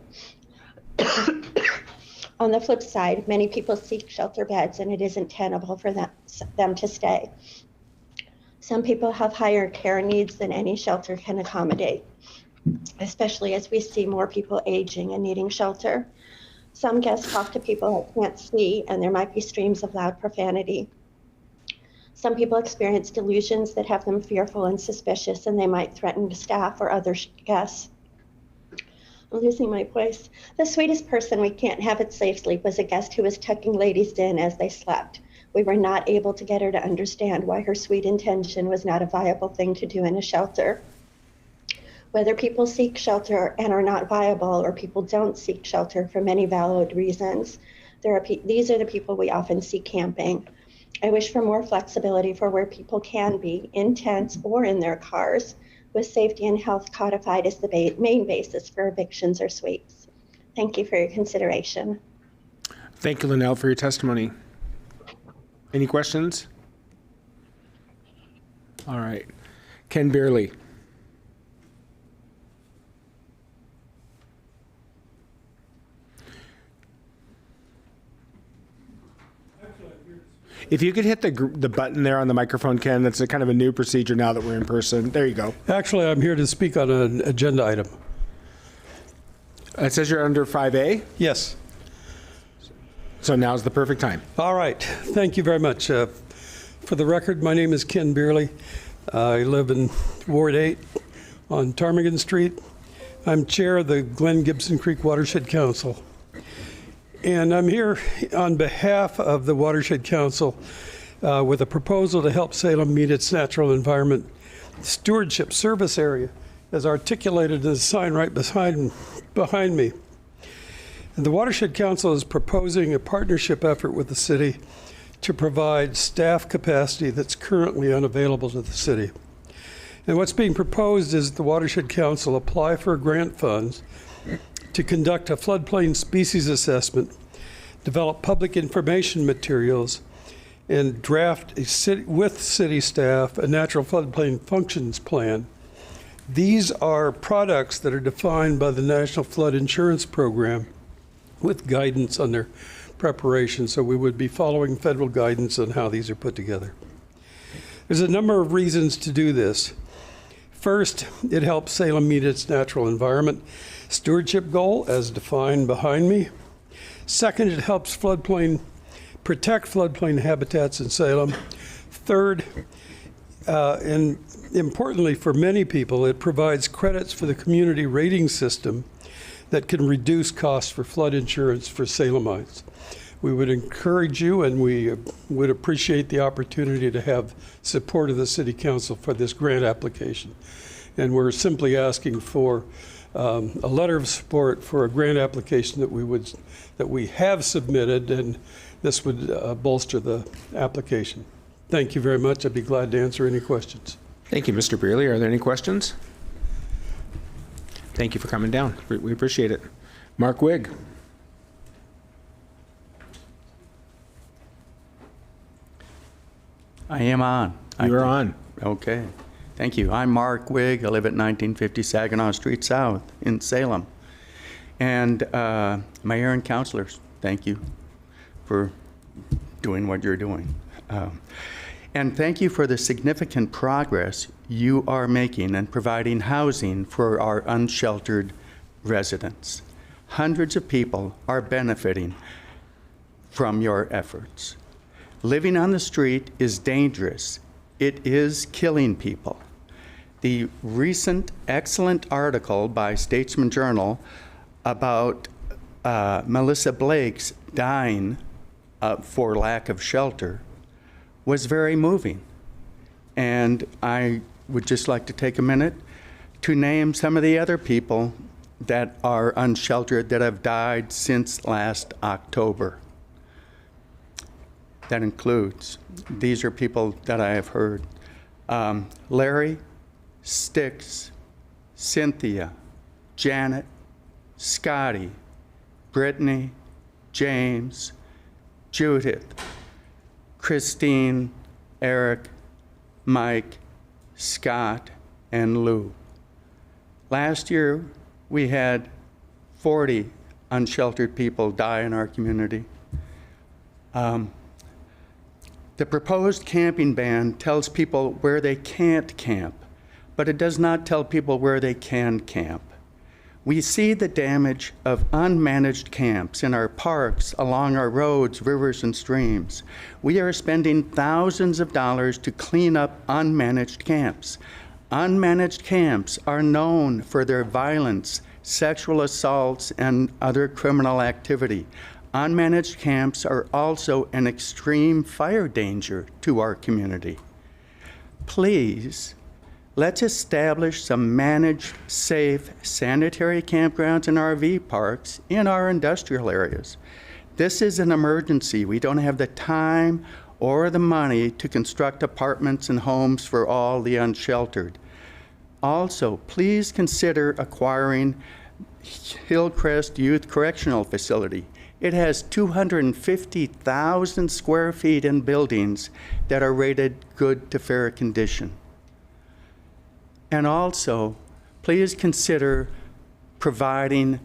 On the flip side, many people seek shelter beds and it isn't tenable for them to stay. Some people have higher care needs than any shelter can accommodate, especially as we see more people aging and needing shelter. Some guests talk to people that can't see and there might be streams of loud profanity. Some people experience delusions that have them fearful and suspicious and they might threaten staff or other guests. I'm losing my voice. The sweetest person we can't have at Safe Sleep was a guest who was tucking ladies in as they slept. We were not able to get her to understand why her sweet intention was not a viable thing to do in a shelter. Whether people seek shelter and are not viable, or people don't seek shelter for many valid reasons, these are the people we often see camping. I wish for more flexibility for where people can be, in tents or in their cars, with safety and health codified as the main basis for evictions or sweeps. Thank you for your consideration. Thank you, Linnell, for your testimony. Any questions? All right. Ken Beerley. If you could hit the button there on the microphone, Ken, that's a kind of a new procedure now that we're in person. There you go. Actually, I'm here to speak on an agenda item. It says you're under 5A? Yes. So now's the perfect time. All right. Thank you very much. For the record, my name is Ken Beerley. I live in Ward 8 on Ptarmigan Street. I'm chair of the Glenn-Gibson Watershed Council. And I'm here on behalf of the Watershed Council with a proposal to help Salem meet its natural environment stewardship service area, as articulated in the sign right behind me. And the Watershed Council is proposing a partnership effort with the city to provide staff capacity that's currently unavailable to the city. And what's being proposed is the Watershed Council apply for grant funds to conduct a floodplain species assessment, develop public information materials, and draft with city staff a natural floodplain functions plan. These are products that are defined by the National Flood Insurance Program with guidance on their preparation, so we would be following federal guidance on how these are put together. There's a number of reasons to do this. First, it helps Salem meet its natural environment stewardship goal as defined behind me. Second, it helps protect floodplain habitats in Salem. Third, and importantly for many people, it provides credits for the community rating system that can reduce costs for flood insurance for Salemites. We would encourage you, and we would appreciate the opportunity to have support of the City Council for this grant application. And we're simply asking for a letter of support for a grant application that we have submitted, and this would bolster the application. Thank you very much. I'd be glad to answer any questions. Thank you, Mr. Beerley. Are there any questions? Thank you for coming down. We appreciate it. Mark Wigg. I am on. You're on. Okay. Thank you. I'm Mark Wigg. I live at 1950 Saginaw Street South in Salem. And Mayor and councilors, thank you for doing what you're doing. And thank you for the significant progress you are making in providing housing for our unsheltered residents. Hundreds of people are benefiting from your efforts. Living on the street is dangerous. It is killing people. The recent excellent article by Statesman Journal about Melissa Blake's dying for lack of shelter was very moving. And I would just like to take a minute to name some of the other people that are unsheltered that have died since last October. That includes, these are people that I have heard. Larry, Styx, Cynthia, Janet, Scotty, Brittany, James, Judith, Christine, Eric, Mike, Scott, and Lou. Last year, we had 40 unsheltered people die in our community. The proposed camping ban tells people where they can't camp, but it does not tell people where they can camp. We see the damage of unmanaged camps in our parks, along our roads, rivers, and streams. We are spending thousands of dollars to clean up unmanaged camps. Unmanaged camps are known for their violence sexual assaults, and other criminal activity. Unmanaged camps are also an extreme fire danger to our community. Please, let's establish some managed, safe, sanitary campgrounds and RV parks in our industrial areas. This is an emergency. We don't have the time or the money to construct apartments and homes for all the unsheltered. Also, please consider acquiring Hillcrest Youth Correctional Facility. It has 250,000 square feet in buildings that are rated good to fair condition. And also, please consider providing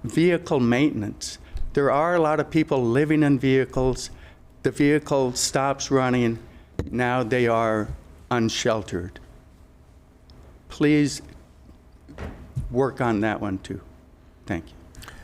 vehicle maintenance. There are a lot of people living in vehicles. The vehicle stops running. Now they are unsheltered. Please work on that one too. Thank you.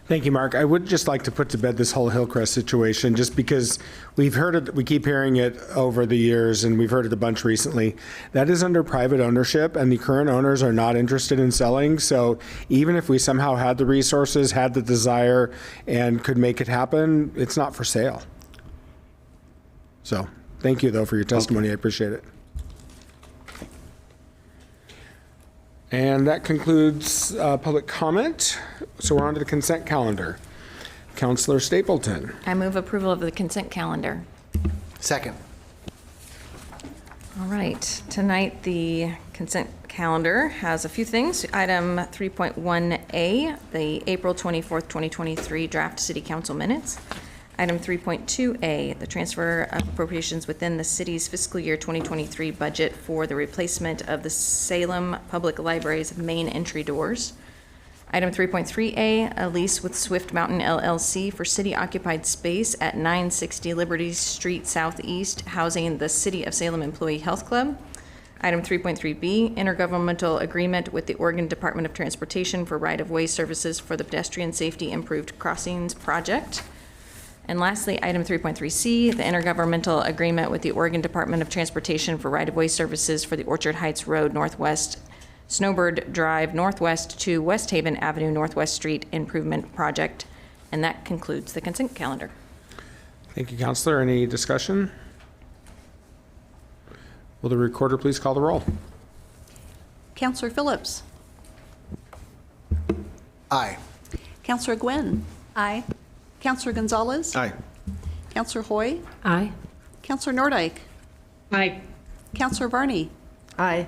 Thank you, Mark. I would just like to put to bed this whole Hillcrest situation, just because we've heard it, we keep hearing it over the years, and we've heard it a bunch recently. That is under private ownership, and the current owners are not interested in selling. So even if we somehow had the resources, had the desire, and could make it happen, it's not for sale. So thank you, though, for your testimony. I appreciate it. And that concludes public comment. So we're on to the consent calendar. Councilor Stapleton. I move approval of the consent calendar. Second. All right. Tonight, the consent calendar has a few things. Item 3.1A, the April 24th, 2023 draft city council minutes. Item 3.2A, the transfer of appropriations within the city's fiscal year 2023 budget for the replacement of the Salem Public Library's main entry doors. Item 3.3A, a lease with Swift Mountain LLC for city-occupied space at 960 Liberty Street Southeast, housing the City of Salem Employee Health Club. Item 3.3B, intergovernmental agreement with the Oregon Department of Transportation for right-of-way services for the pedestrian safety improved crossings project. And lastly, item 3.3C, the intergovernmental agreement with the Oregon Department of Transportation for right-of-way services for the Orchard Heights Road Northwest, Snowbird Drive Northwest to West Haven Avenue Northwest Street Improvement Project. And that concludes the consent calendar. Thank you, Councilor. Any discussion? Will the recorder please call the roll? Councilor Phillips. Aye. Councilor Gwynn. Aye. Councilor Gonzalez. Aye. Councilor Hoy. Aye. Councilor Nordyke. Aye. Councilor Varney. Aye.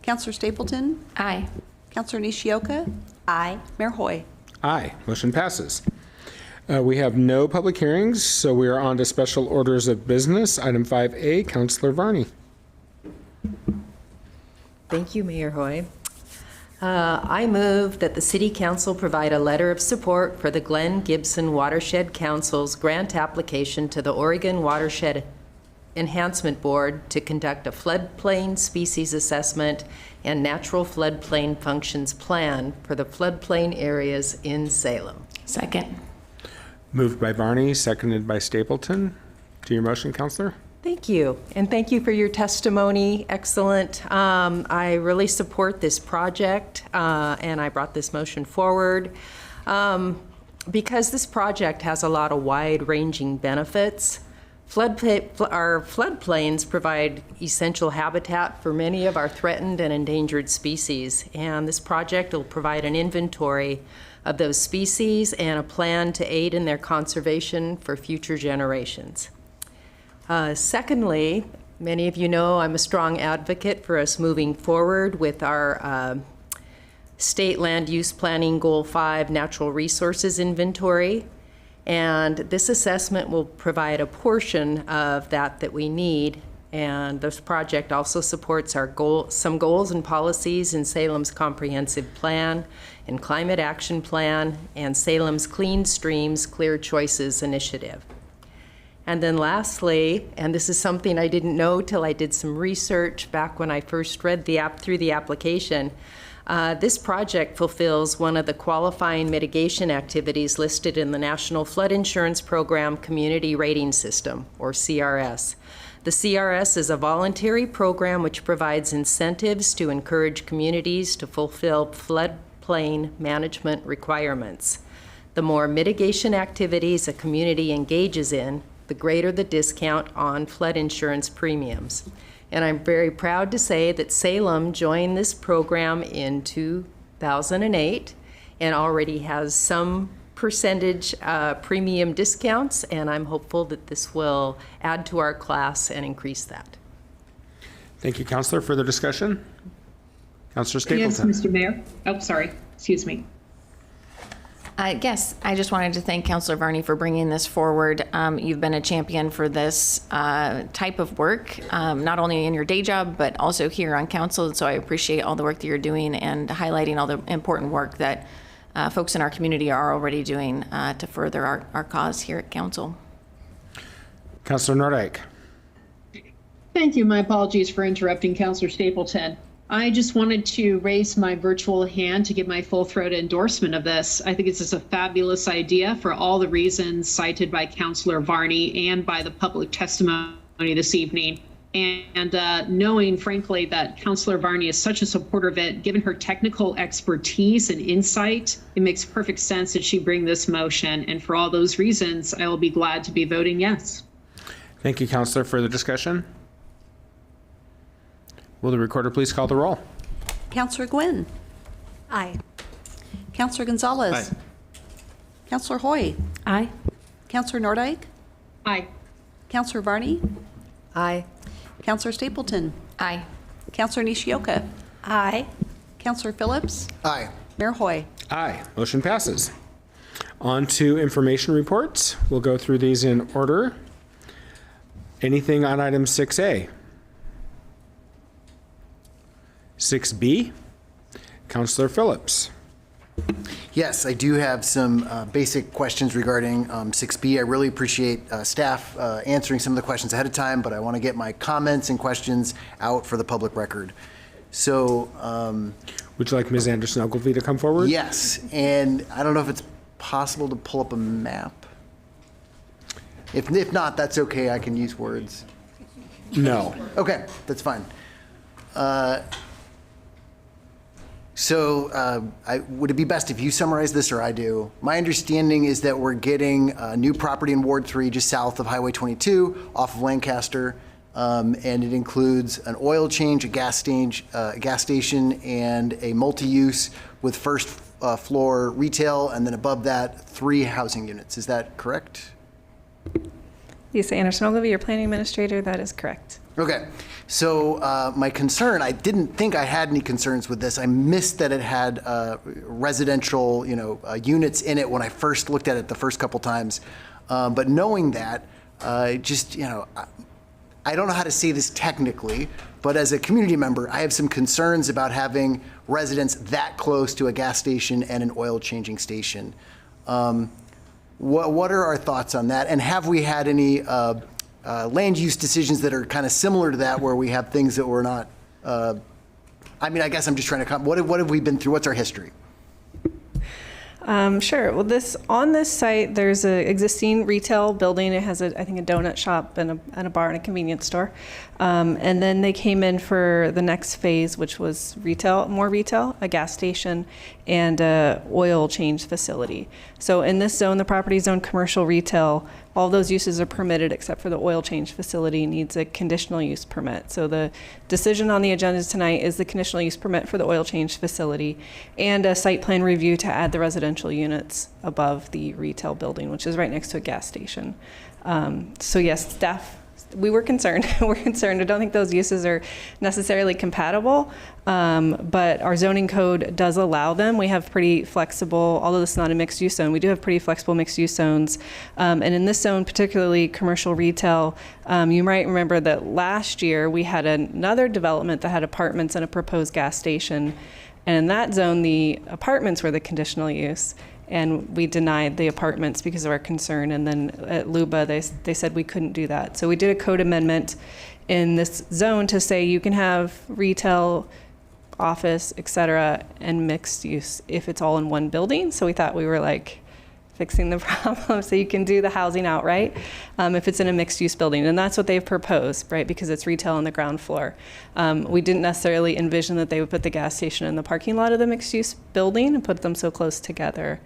Councilor Stapleton. Aye. Councilor Nishioka. Aye. Mayor Hoy. Aye. Motion passes. We have no public hearings, so we are on to special orders of business. Item 5A, Councilor Varney. Thank you, Mayor Hoy. I move that the City Council provide a letter of support for the Glenn-Gibson Watershed Council's grant application to the Oregon Watershed Enhancement Board to conduct a floodplain species assessment and natural floodplain functions plan for the floodplain areas in Salem. Second. Moved by Varney, seconded by Stapleton. To your motion, Councilor. Thank you, and thank you for your testimony. Excellent. I really support this project, and I brought this motion forward because this project has a lot of wide-ranging benefits. Our floodplains provide essential habitat for many of our threatened and endangered species, and this project will provide an inventory of those species and a plan to aid in their conservation for future generations. Secondly, many of you know I'm a strong advocate for us moving forward with our State Land Use Planning Goal 5 Natural Resources Inventory. And this assessment will provide a portion of that we need. And this project also supports our some goals and policies in Salem's Comprehensive Plan and Climate Action Plan and Salem's Clean Streams, Clear Choices Initiative. And then lastly, and this is something I didn't know till I did some research back when I first read through the application, this project fulfills one of the qualifying mitigation activities listed in the National Flood Insurance Program Community Rating System, or CRS. The CRS is a voluntary program which provides incentives to encourage communities to fulfill flood floodplain management requirements. The more mitigation activities a community engages in, the greater the discount on flood insurance premiums. And I'm very proud to say that Salem joined this program in 2008 and already has some percentage premium discounts, and I'm hopeful that this will add to our class and increase that. Thank you, Councilor. Further discussion? Councilor Stapleton. Yes, Mr. Mayor. Oh, sorry. Excuse me. Yes, I just wanted to thank Councilor Varney for bringing this forward. You've been a champion for this type of work, not only in your day job, but also here on council. So I appreciate all the work that you're doing and highlighting all the important work that folks in our community are already doing to further our cause here at council. Councilor Nordyke. Thank you. My apologies for interrupting Councilor Stapleton. I just wanted to raise my virtual hand to give my full-throated endorsement of this. I think this is a fabulous idea for all the reasons cited by Councilor Varney and by the public testimony this evening. And knowing, frankly, that Councilor Varney is such a supporter of it, given her technical expertise and insight, it makes perfect sense that she bring this motion. And for all those reasons, I will be glad to be voting yes. Thank you, Councilor. Further discussion? Will the recorder please call the roll? Councilor Gwynn. Aye. Councilor Gonzalez. Aye. Councilor Hoy. Aye. Councilor Nordyke. Aye. Councilor Varney. Aye. Councilor Stapleton. Aye. Councilor Nishioka. Aye. Councilor Phillips. Aye. Mayor Hoy. Aye. Motion passes. On to information reports. We'll go through these in order. Anything on item 6A? 6B? Councilor Phillips. Yes, I do have some basic questions regarding 6B. I really appreciate staff answering some of the questions ahead of time, but I want to get my comments and questions out for the public record. So, would you like Ms. Anderson Ogilvie to come forward? Yes, and I don't know if it's possible to pull up a map. If not, that's okay. I can use words. No. Okay, that's fine. Would it be best if you summarize this or I do? My understanding is that we're getting a new property in Ward 3 just south of Highway 22 off of Lancaster, and it includes an oil change, a gas station, and a multi-use with first floor retail, and then above that, 3 housing units. Is that correct? Lisa Anderson Ogilvie, your planning administrator. That is correct. Okay, so my concern, I didn't think I had any concerns with this. I missed that it had residential, units in it when I first looked at it the first couple times. But knowing that, I don't know how to say this technically, but as a community member, I have some concerns about having residents that close to a gas station and an oil changing station. What are our thoughts on that? And have we had any land use decisions that are kind of similar to that, where we have things that we're not, I guess I'm just trying to what have we been through? What's our history? Sure. Well, on this site, there's an existing retail building. It has, I think, a donut shop and a bar and a convenience store. And then they came in for the next phase, which was more retail, a gas station, and a oil change facility. So in this zone, the property zone commercial retail, all those uses are permitted except for the oil change facility needs a conditional use permit. So the decision on the agenda tonight is the conditional use permit for the oil change facility and a site plan review to add the residential units above the retail building, which is right next to a gas station. So yes, staff, we were concerned. We're concerned. I don't think those uses are necessarily compatible, but our zoning code does allow them. We have pretty flexible, although this is not a mixed use zone, we do have pretty flexible mixed use zones. And in this zone, particularly commercial retail, you might remember that last year we had another development that had apartments and a proposed gas station. And in that zone, the apartments were the conditional use. And we denied the apartments because of our concern. And then at LUBA, they said we couldn't do that. So we did a code amendment in this zone to say you can have retail, office, et cetera, and mixed use if it's all in one building. So we thought we were fixing the problem so you can do the housing outright if it's in a mixed-use building. And that's what they've proposed, right, because it's retail on the ground floor. We didn't necessarily envision that they would put the gas station in the parking lot of the mixed-use building and put them so close together.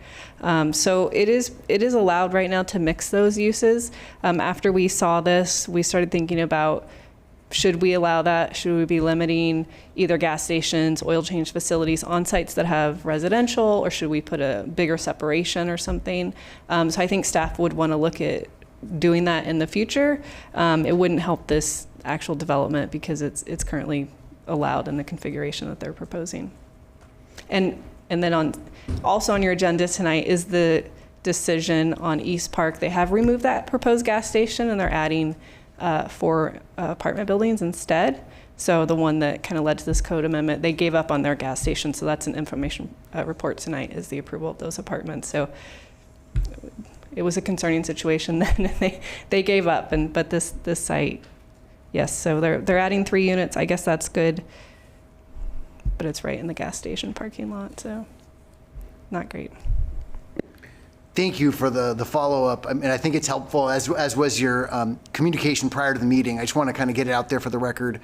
So it is allowed right now to mix those uses. After we saw this, we started thinking about, should we allow that? Should we be limiting either gas stations, oil change facilities on sites that have residential, or should we put a bigger separation or something? So I think staff would want to look at doing that in the future. It wouldn't help this actual development because it's currently allowed in the configuration that they're proposing. And then also on your agenda tonight is the decision on East Park. They have removed that proposed gas station and they're adding 4 apartment buildings instead. So the one that kind of led to this code amendment, they gave up on their gas station. So that's an information report tonight, is the approval of those apartments. So it was a concerning situation then. They gave up, but this site, yes. So they're adding 3 units. I guess that's good, but it's right in the gas station parking lot, so not great. Thank you for the follow-up. I mean, I think it's helpful, as was your communication prior to the meeting. I just want to kind of get it out there for the record.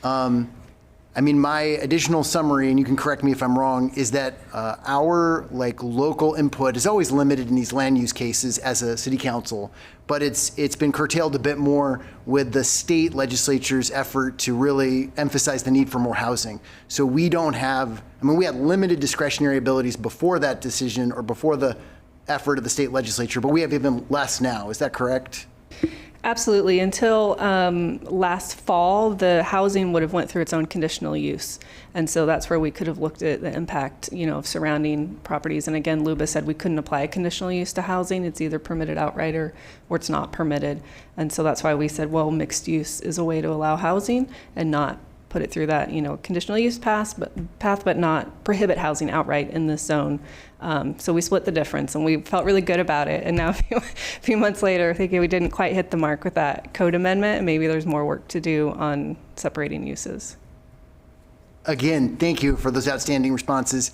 I mean, my additional summary, and you can correct me if I'm wrong, is that our local input is always limited in these land use cases as a city council, but it's been curtailed a bit more with the state legislature's effort to really emphasize the need for more housing. So we don't have, I mean, we had limited discretionary abilities before that decision or before the effort of the state legislature, but we have even less now. Is that correct? Absolutely. Until last fall, the housing would have went through its own conditional use. And so that's where we could have looked at the impact, of surrounding properties. And again, Luba said we couldn't apply a conditional use to housing. It's either permitted outright or it's not permitted. And so that's why we said, well, mixed use is a way to allow housing and not put it through that, conditional use path, but not prohibit housing outright in this zone. So we split the difference, and we felt really good about it. And now, a few months later, thinking we didn't quite hit the mark with that code amendment, and maybe there's more work to do on separating uses. Again, thank you for those outstanding responses.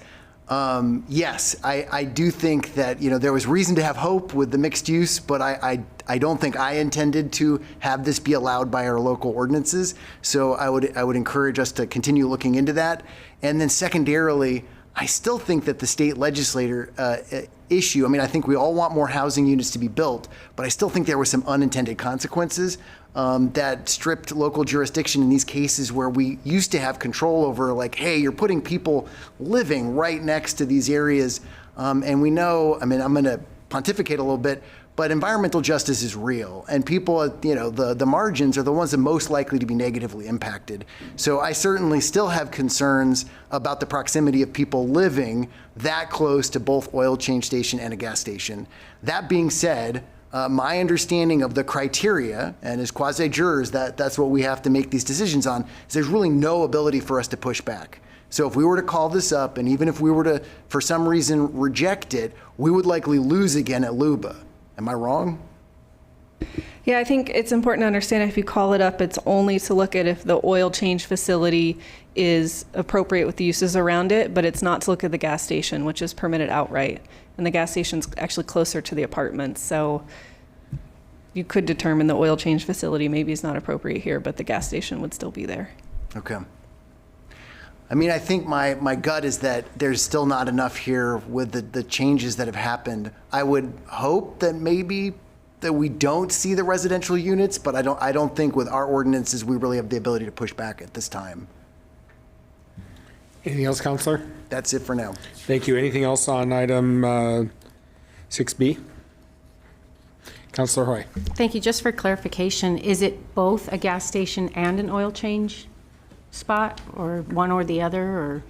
Yes, I do think that there was reason to have hope with the mixed use, but I don't think I intended to have this be allowed by our local ordinances. So I would encourage us to continue looking into that. And then secondarily, I still think that the state legislator issue, I mean, I think we all want more housing units to be built, but I still think there were some unintended consequences that stripped local jurisdiction in these cases where we used to have control over, hey, you're putting people living right next to these areas. And we know, I mean, I'm going to pontificate a little bit, but environmental justice is real, and people at the margins are the ones that most likely to be negatively impacted. So I certainly still have concerns about the proximity of people living that close to both oil change station and a gas station. That being said, my understanding of the criteria, and as quasi-jurors, that's what we have to make these decisions on, is there's really no ability for us to push back. So if we were to call this up, and even if we were to, for some reason, reject it, we would likely lose again at Luba. Am I wrong? Yeah, I think it's important to understand if you call it up, it's only to look at if the oil change facility is appropriate with the uses around it, but it's not to look at the gas station, which is permitted outright. And the gas station's actually closer to the apartments. So you could determine the oil change facility maybe is not appropriate here, but the gas station would still be there. Okay. I mean, I think my gut is that there's still not enough here with the changes that have happened. I would hope that maybe that we don't see the residential units, but I don't think with our ordinances we really have the ability to push back at this time. Anything else, Councilor? That's it for now. Thank you. Anything else on item 6B? Councilor Hoy. Thank you. Just for clarification, is it both a gas station and an oil change spot, or one or the other, or?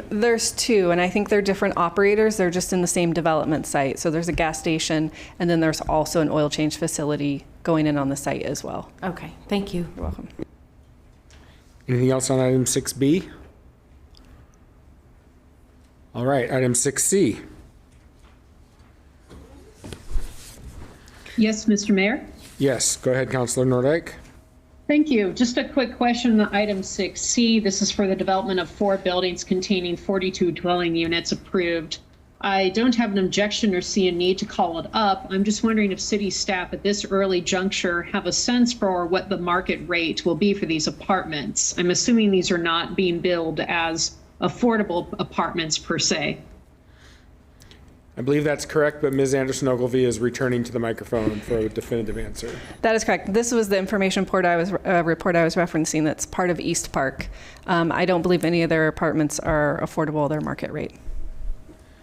There's 2, and I think they're different operators. They're just in the same development site. So there's a gas station, and then there's also an oil change facility going in on the site as well. Okay, thank you. You're welcome. Anything else on item 6B? All right, item 6C. Yes, Mr. Mayor? Yes, go ahead, Councilor Nordyke. Thank you. Just a quick question on item 6C. This is for the development of 4 buildings containing 42 dwelling units approved I don't have an objection or see a need to call it up. I'm just wondering if city staff at this early juncture have a sense for what the market rate will be for these apartments. I'm assuming these are not being billed as affordable apartments per se. I believe that's correct, but Ms. Anderson-Ogilvie is returning to the microphone for a definitive answer. That is correct. This was the information report I was referencing that's part of East Park. I don't believe any of their apartments are affordable, their market rate.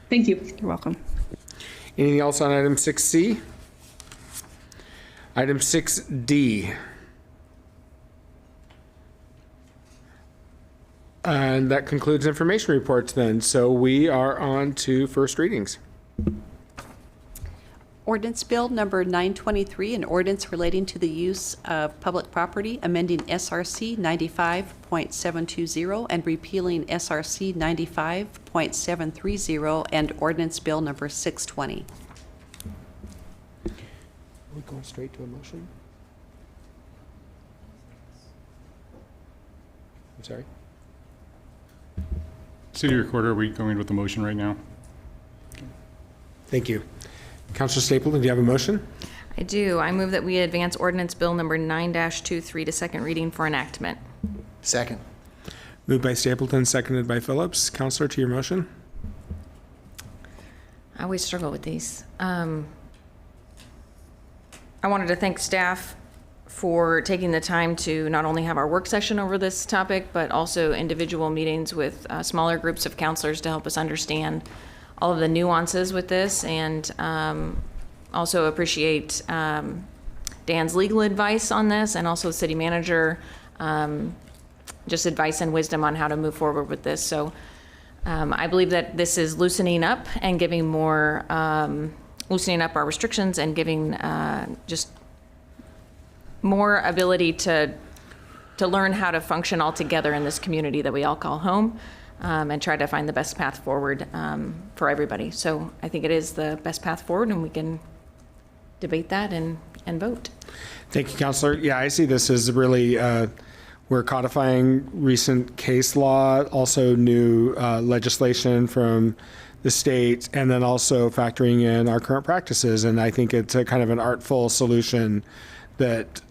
Thank you. You're welcome. Anything else on item 6C? Item 6D. And that concludes information reports then. So we are on to first readings. Ordinance Bill number 923, an ordinance relating to the use of public property, amending SRC 95.720 and repealing SRC 95.730, and ordinance bill number 620. Are we going straight to a motion? I'm sorry? City Recorder, are we going with the motion right now? Thank you. Councilor Stapleton, do you have a motion? I do. I move that we advance ordinance bill number 9-23 to second reading for enactment. Second. Moved by Stapleton, seconded by Phillips. Councilor, to your motion. I always struggle with these. I wanted to thank staff for taking the time to not only have our work session over this topic, but also individual meetings with smaller groups of counselors to help us understand all of the nuances with this, and also appreciate Dan's legal advice on this, and also the city manager, just advice and wisdom on how to move forward with this. So I believe that this is loosening up and giving more, loosening up our restrictions and giving just more ability to learn how to function all together in this community that we all call home. And try to find the best path forward for everybody. So I think it is the best path forward, and we can debate that and vote. Thank you, Councilor. Yeah, I see this as really, we're codifying recent case law, also new legislation from the state, and then also factoring in our current practices. And I think it's a kind of an artful solution that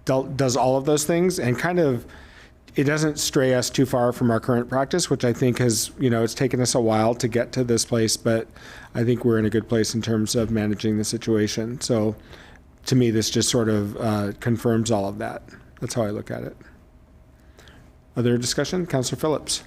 does all of those things and kind of, it doesn't stray us too far from our current practice, which I think has, it's taken us a while to get to this place, but I think we're in a good place in terms of managing the situation. So to me, this just sort of confirms all of that. That's how I look at it. Other discussion? Councilor Phillips.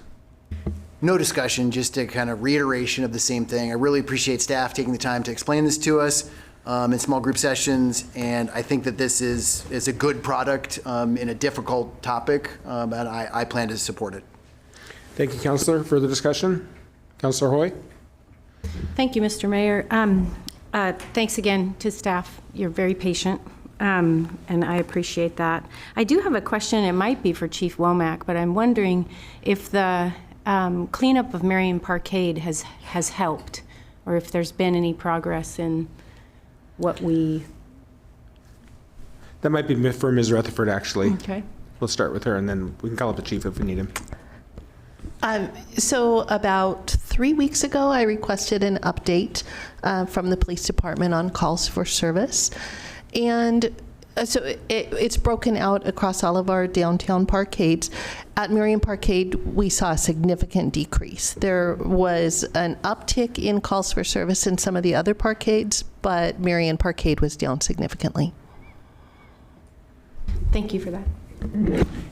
No discussion, just a kind of reiteration of the same thing. I really appreciate staff taking the time to explain this to us in small group sessions, and I think that this is a good product in a difficult topic, and I plan to support it. Thank you, Councilor. Further discussion? Councilor Hoy? Thank you, Mr. Mayor. Thanks again to staff. You're very patient, and I appreciate that. I do have a question. It might be for Chief Womack, but I'm wondering if the cleanup of Marion Parkade has helped, or if there's been any progress in what we... That might be for Ms. Rutherford, actually. Okay. We'll start with her, and then we can call up the chief if we need him. So about 3 weeks ago, I requested an update from the police department on calls for service. And so it's broken out across all of our downtown parkades. At Marion Parkade, we saw a significant decrease. There was an uptick in calls for service in some of the other parkades, but Marion Parkade was down significantly. Thank you for that.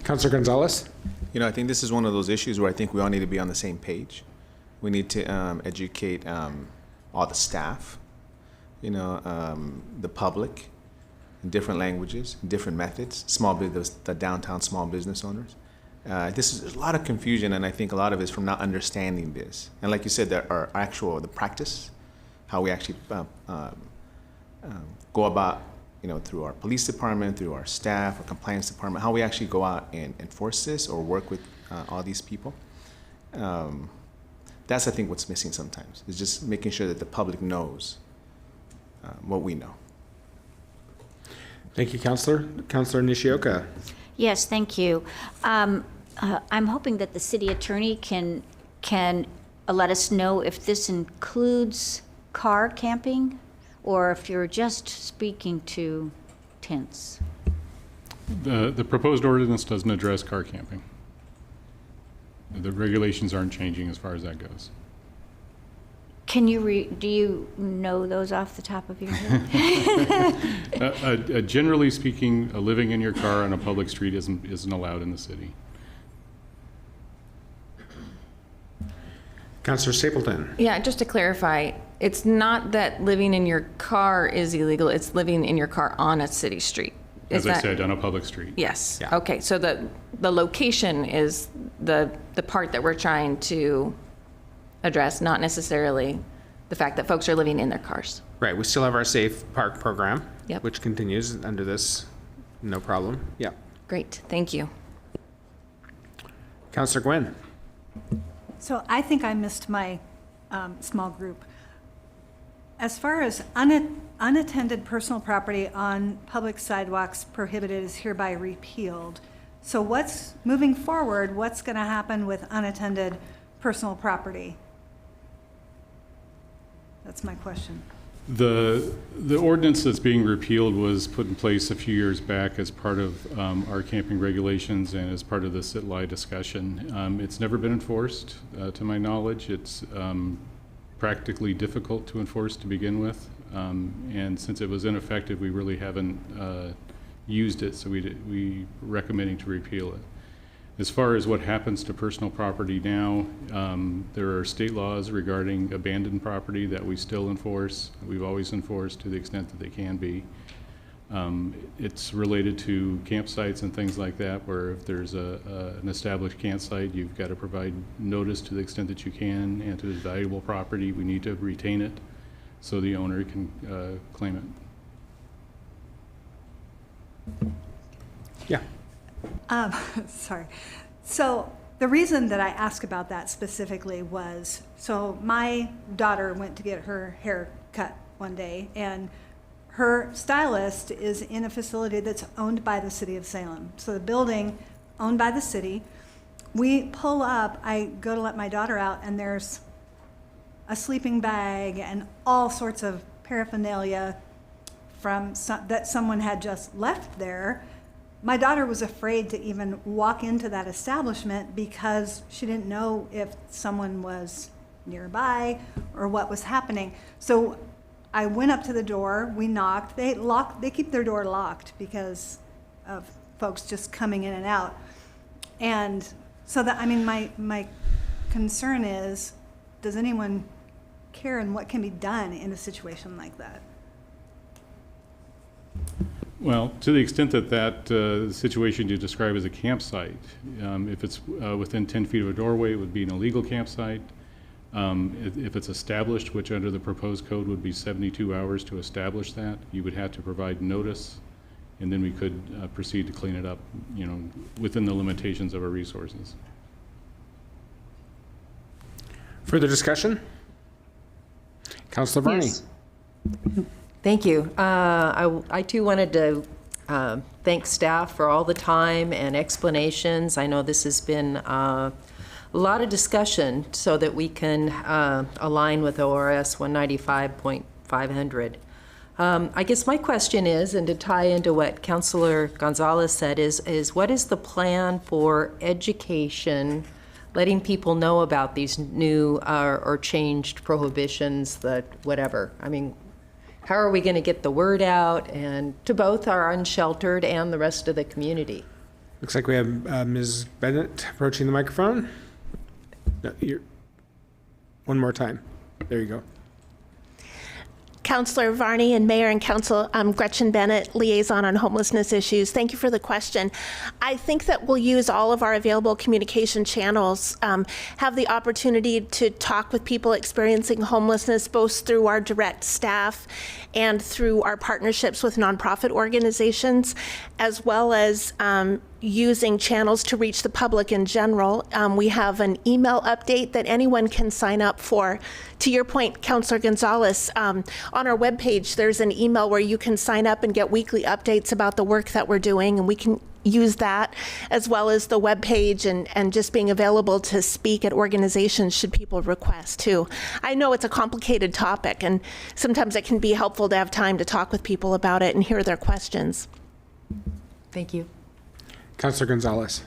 Councilor Gonzalez? I think this is one of those issues where I think we all need to be on the same page. We need to educate all the staff, the public, in different languages, different methods, the downtown small business owners. There's a lot of confusion, and I think a lot of it is from not understanding this. And like you said, there are the practice, how we actually go about, through our police department, through our staff, our compliance department, how we actually go out and enforce this or work with all these people. That's, I think, what's missing sometimes, is just making sure that the public knows what we know. Thank you, Councilor. Councilor Nishioka. Yes, thank you. I'm hoping that the city attorney can let us know if this includes car camping or if you're just speaking to tents. The proposed ordinance doesn't address car camping. The regulations aren't changing as far as that goes. Can you do you know those off the top of your head? Generally speaking, living in your car on a public street isn't allowed in the city. Councilor Stapleton. Yeah, just to clarify, it's not that living in your car is illegal, it's living in your car on a city street. As I said, on a public street. Yes. Yeah. Okay, so the location is the part that we're trying to address, not necessarily the fact that folks are living in their cars. Right, we still have our Safe Park program, Yep. which continues under this, no problem. Yeah. Great, thank you. Councilor Gwynn. So I think I missed my small group. As far as unattended personal property on public sidewalks prohibited is hereby repealed. So what's, moving forward, what's going to happen with unattended personal property? That's my question. The ordinance that's being repealed was put in place a few years back as part of our camping regulations and as part of the sit-lie discussion. It's never been enforced, to my knowledge. It's practically difficult to enforce to begin with. And since it was ineffective, we really haven't used it, so we recommending to repeal it. As far as what happens to personal property now, there are state laws regarding abandoned property that we still enforce. We've always enforced to the extent that they can be. It's related to campsites and things like that, where if there's an established campsite, you've got to provide notice to the extent that you can, and to the valuable property, we need to retain it so the owner can claim it. Yeah. Sorry. So the reason that I asked about that specifically was, so my daughter went to get her hair cut one day, and her stylist is in a facility that's owned by the city of Salem. So the building owned by the city. We pull up, I go to let my daughter out, and there's a sleeping bag and all sorts of paraphernalia from that someone had just left there. My daughter was afraid to even walk into that establishment because she didn't know if someone was nearby or what was happening. So I went up to the door, we knocked, they keep their door locked because of folks just coming in and out. And so that, I mean, my concern is, does anyone care and what can be done in a situation like that? Well, to the extent that that situation you describe as a campsite, if it's within 10 feet of a doorway, it would be an illegal campsite. If it's established, which under the proposed code would be 72 hours to establish that, you would have to provide notice, and then we could proceed to clean it up, within the limitations of our resources. Further discussion? Councilor Varney. Yes. Thank you. I too wanted to thank staff for all the time and explanations. I know this has been a lot of discussion so that we can align with ORS 195.500. I guess my question is, and to tie into what Councilor Gonzalez said, is what is the plan for education, letting people know about these new or changed prohibitions, that whatever? I mean, how are we going to get the word out and to both our unsheltered and the rest of the community? Looks like we have Ms. Bennett approaching the microphone. No, one more time. There you go. Councilor Varney and Mayor and Council, Gretchen Bennett, Liaison on Homelessness Issues. Thank you for the question. I think that we'll use all of our available communication channels, have the opportunity to talk with people experiencing homelessness, both through our direct staff and through our partnerships with nonprofit organizations, as well as using channels to reach the public in general. We have an email update that anyone can sign up for. To your point, Councilor Gonzalez, on our webpage, there's an email where you can sign up and get weekly updates about the work that we're doing, and we can use that as well as the webpage and just being available to speak at organizations should people request too. I know it's a complicated topic, and sometimes it can be helpful to have time to talk with people about it and hear their questions. Thank you. Councilor Gonzalez.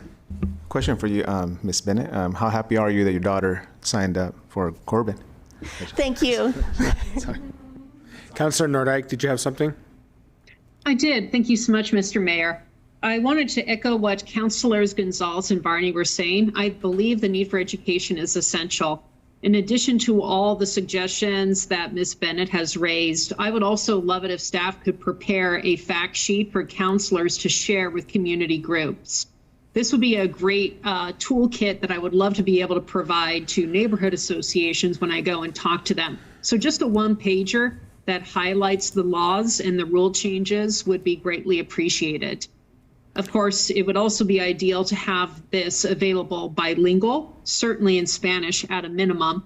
Question for you, Ms. Bennett. How happy are you that your daughter signed up for Corbin? Thank you. Councilor Nordyke, did you have something? I did. Thank you so much, Mr. Mayor. I wanted to echo what Councilors Gonzalez and Varney were saying. I believe the need for education is essential. In addition to all the suggestions that Ms. Bennett has raised, I would also love it if staff could prepare a fact sheet for counselors to share with community groups. This would be a great toolkit that I would love to be able to provide to neighborhood associations when I go and talk to them. So just a one-pager that highlights the laws and the rule changes would be greatly appreciated. Of course, it would also be ideal to have this available bilingual, certainly in Spanish at a minimum.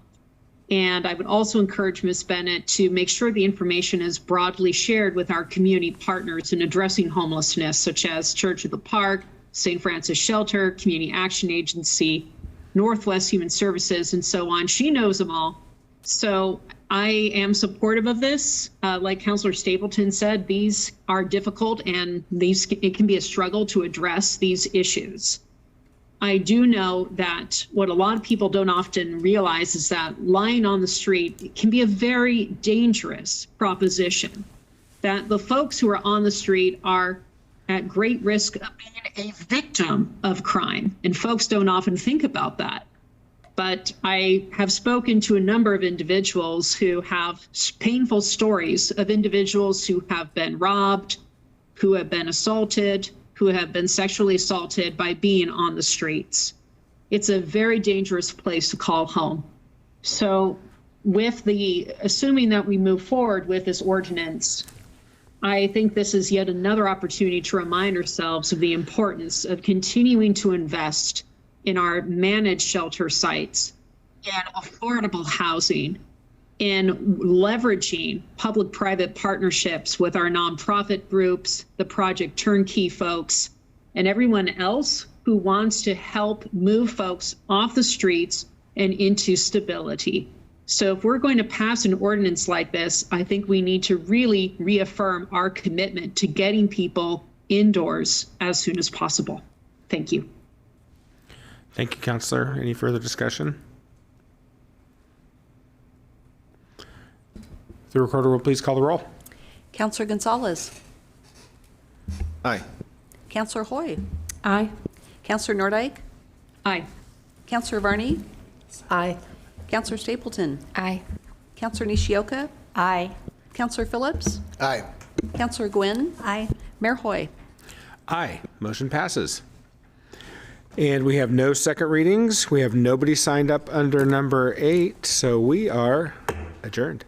And I would also encourage Ms. Bennett to make sure the information is broadly shared with our community partners in addressing homelessness, such as Church of the Park, St. Francis Shelter, Community Action Agency, Northwest Human Services, and so on. She knows them all. So I am supportive of this. Like Councilor Stapleton said, these are difficult and it can be a struggle to address these issues. I do know that what a lot of people don't often realize is that lying on the street can be a very dangerous proposition, that the folks who are on the street are at great risk of being a victim of crime. And folks don't often think about that. But I have spoken to a number of individuals who have painful stories of individuals who have been robbed, who have been assaulted, who have been sexually assaulted by being on the streets. It's a very dangerous place to call home. So assuming that we move forward with this ordinance, I think this is yet another opportunity to remind ourselves of the importance of continuing to invest in our managed shelter sites, and affordable housing, in leveraging public-private partnerships with our nonprofit groups, the Project Turnkey folks, and everyone else who wants to help move folks off the streets and into stability. So if we're going to pass an ordinance like this, I think we need to really reaffirm our commitment to getting people indoors as soon as possible. Thank you. Thank you, Councilor. Any further discussion? The recorder will please call the roll. Councilor Gonzalez. Aye. Councilor Hoy. Aye. Councilor Nordyke. Aye. Councilor Varney. Aye. Councilor Stapleton. Aye. Councilor Nishioka. Aye. Councilor Phillips. Aye. Councilor Gwynn. Aye. Mayor Hoy. Aye. Motion passes. And we have no second readings. We have nobody signed up under number 8, so we are adjourned.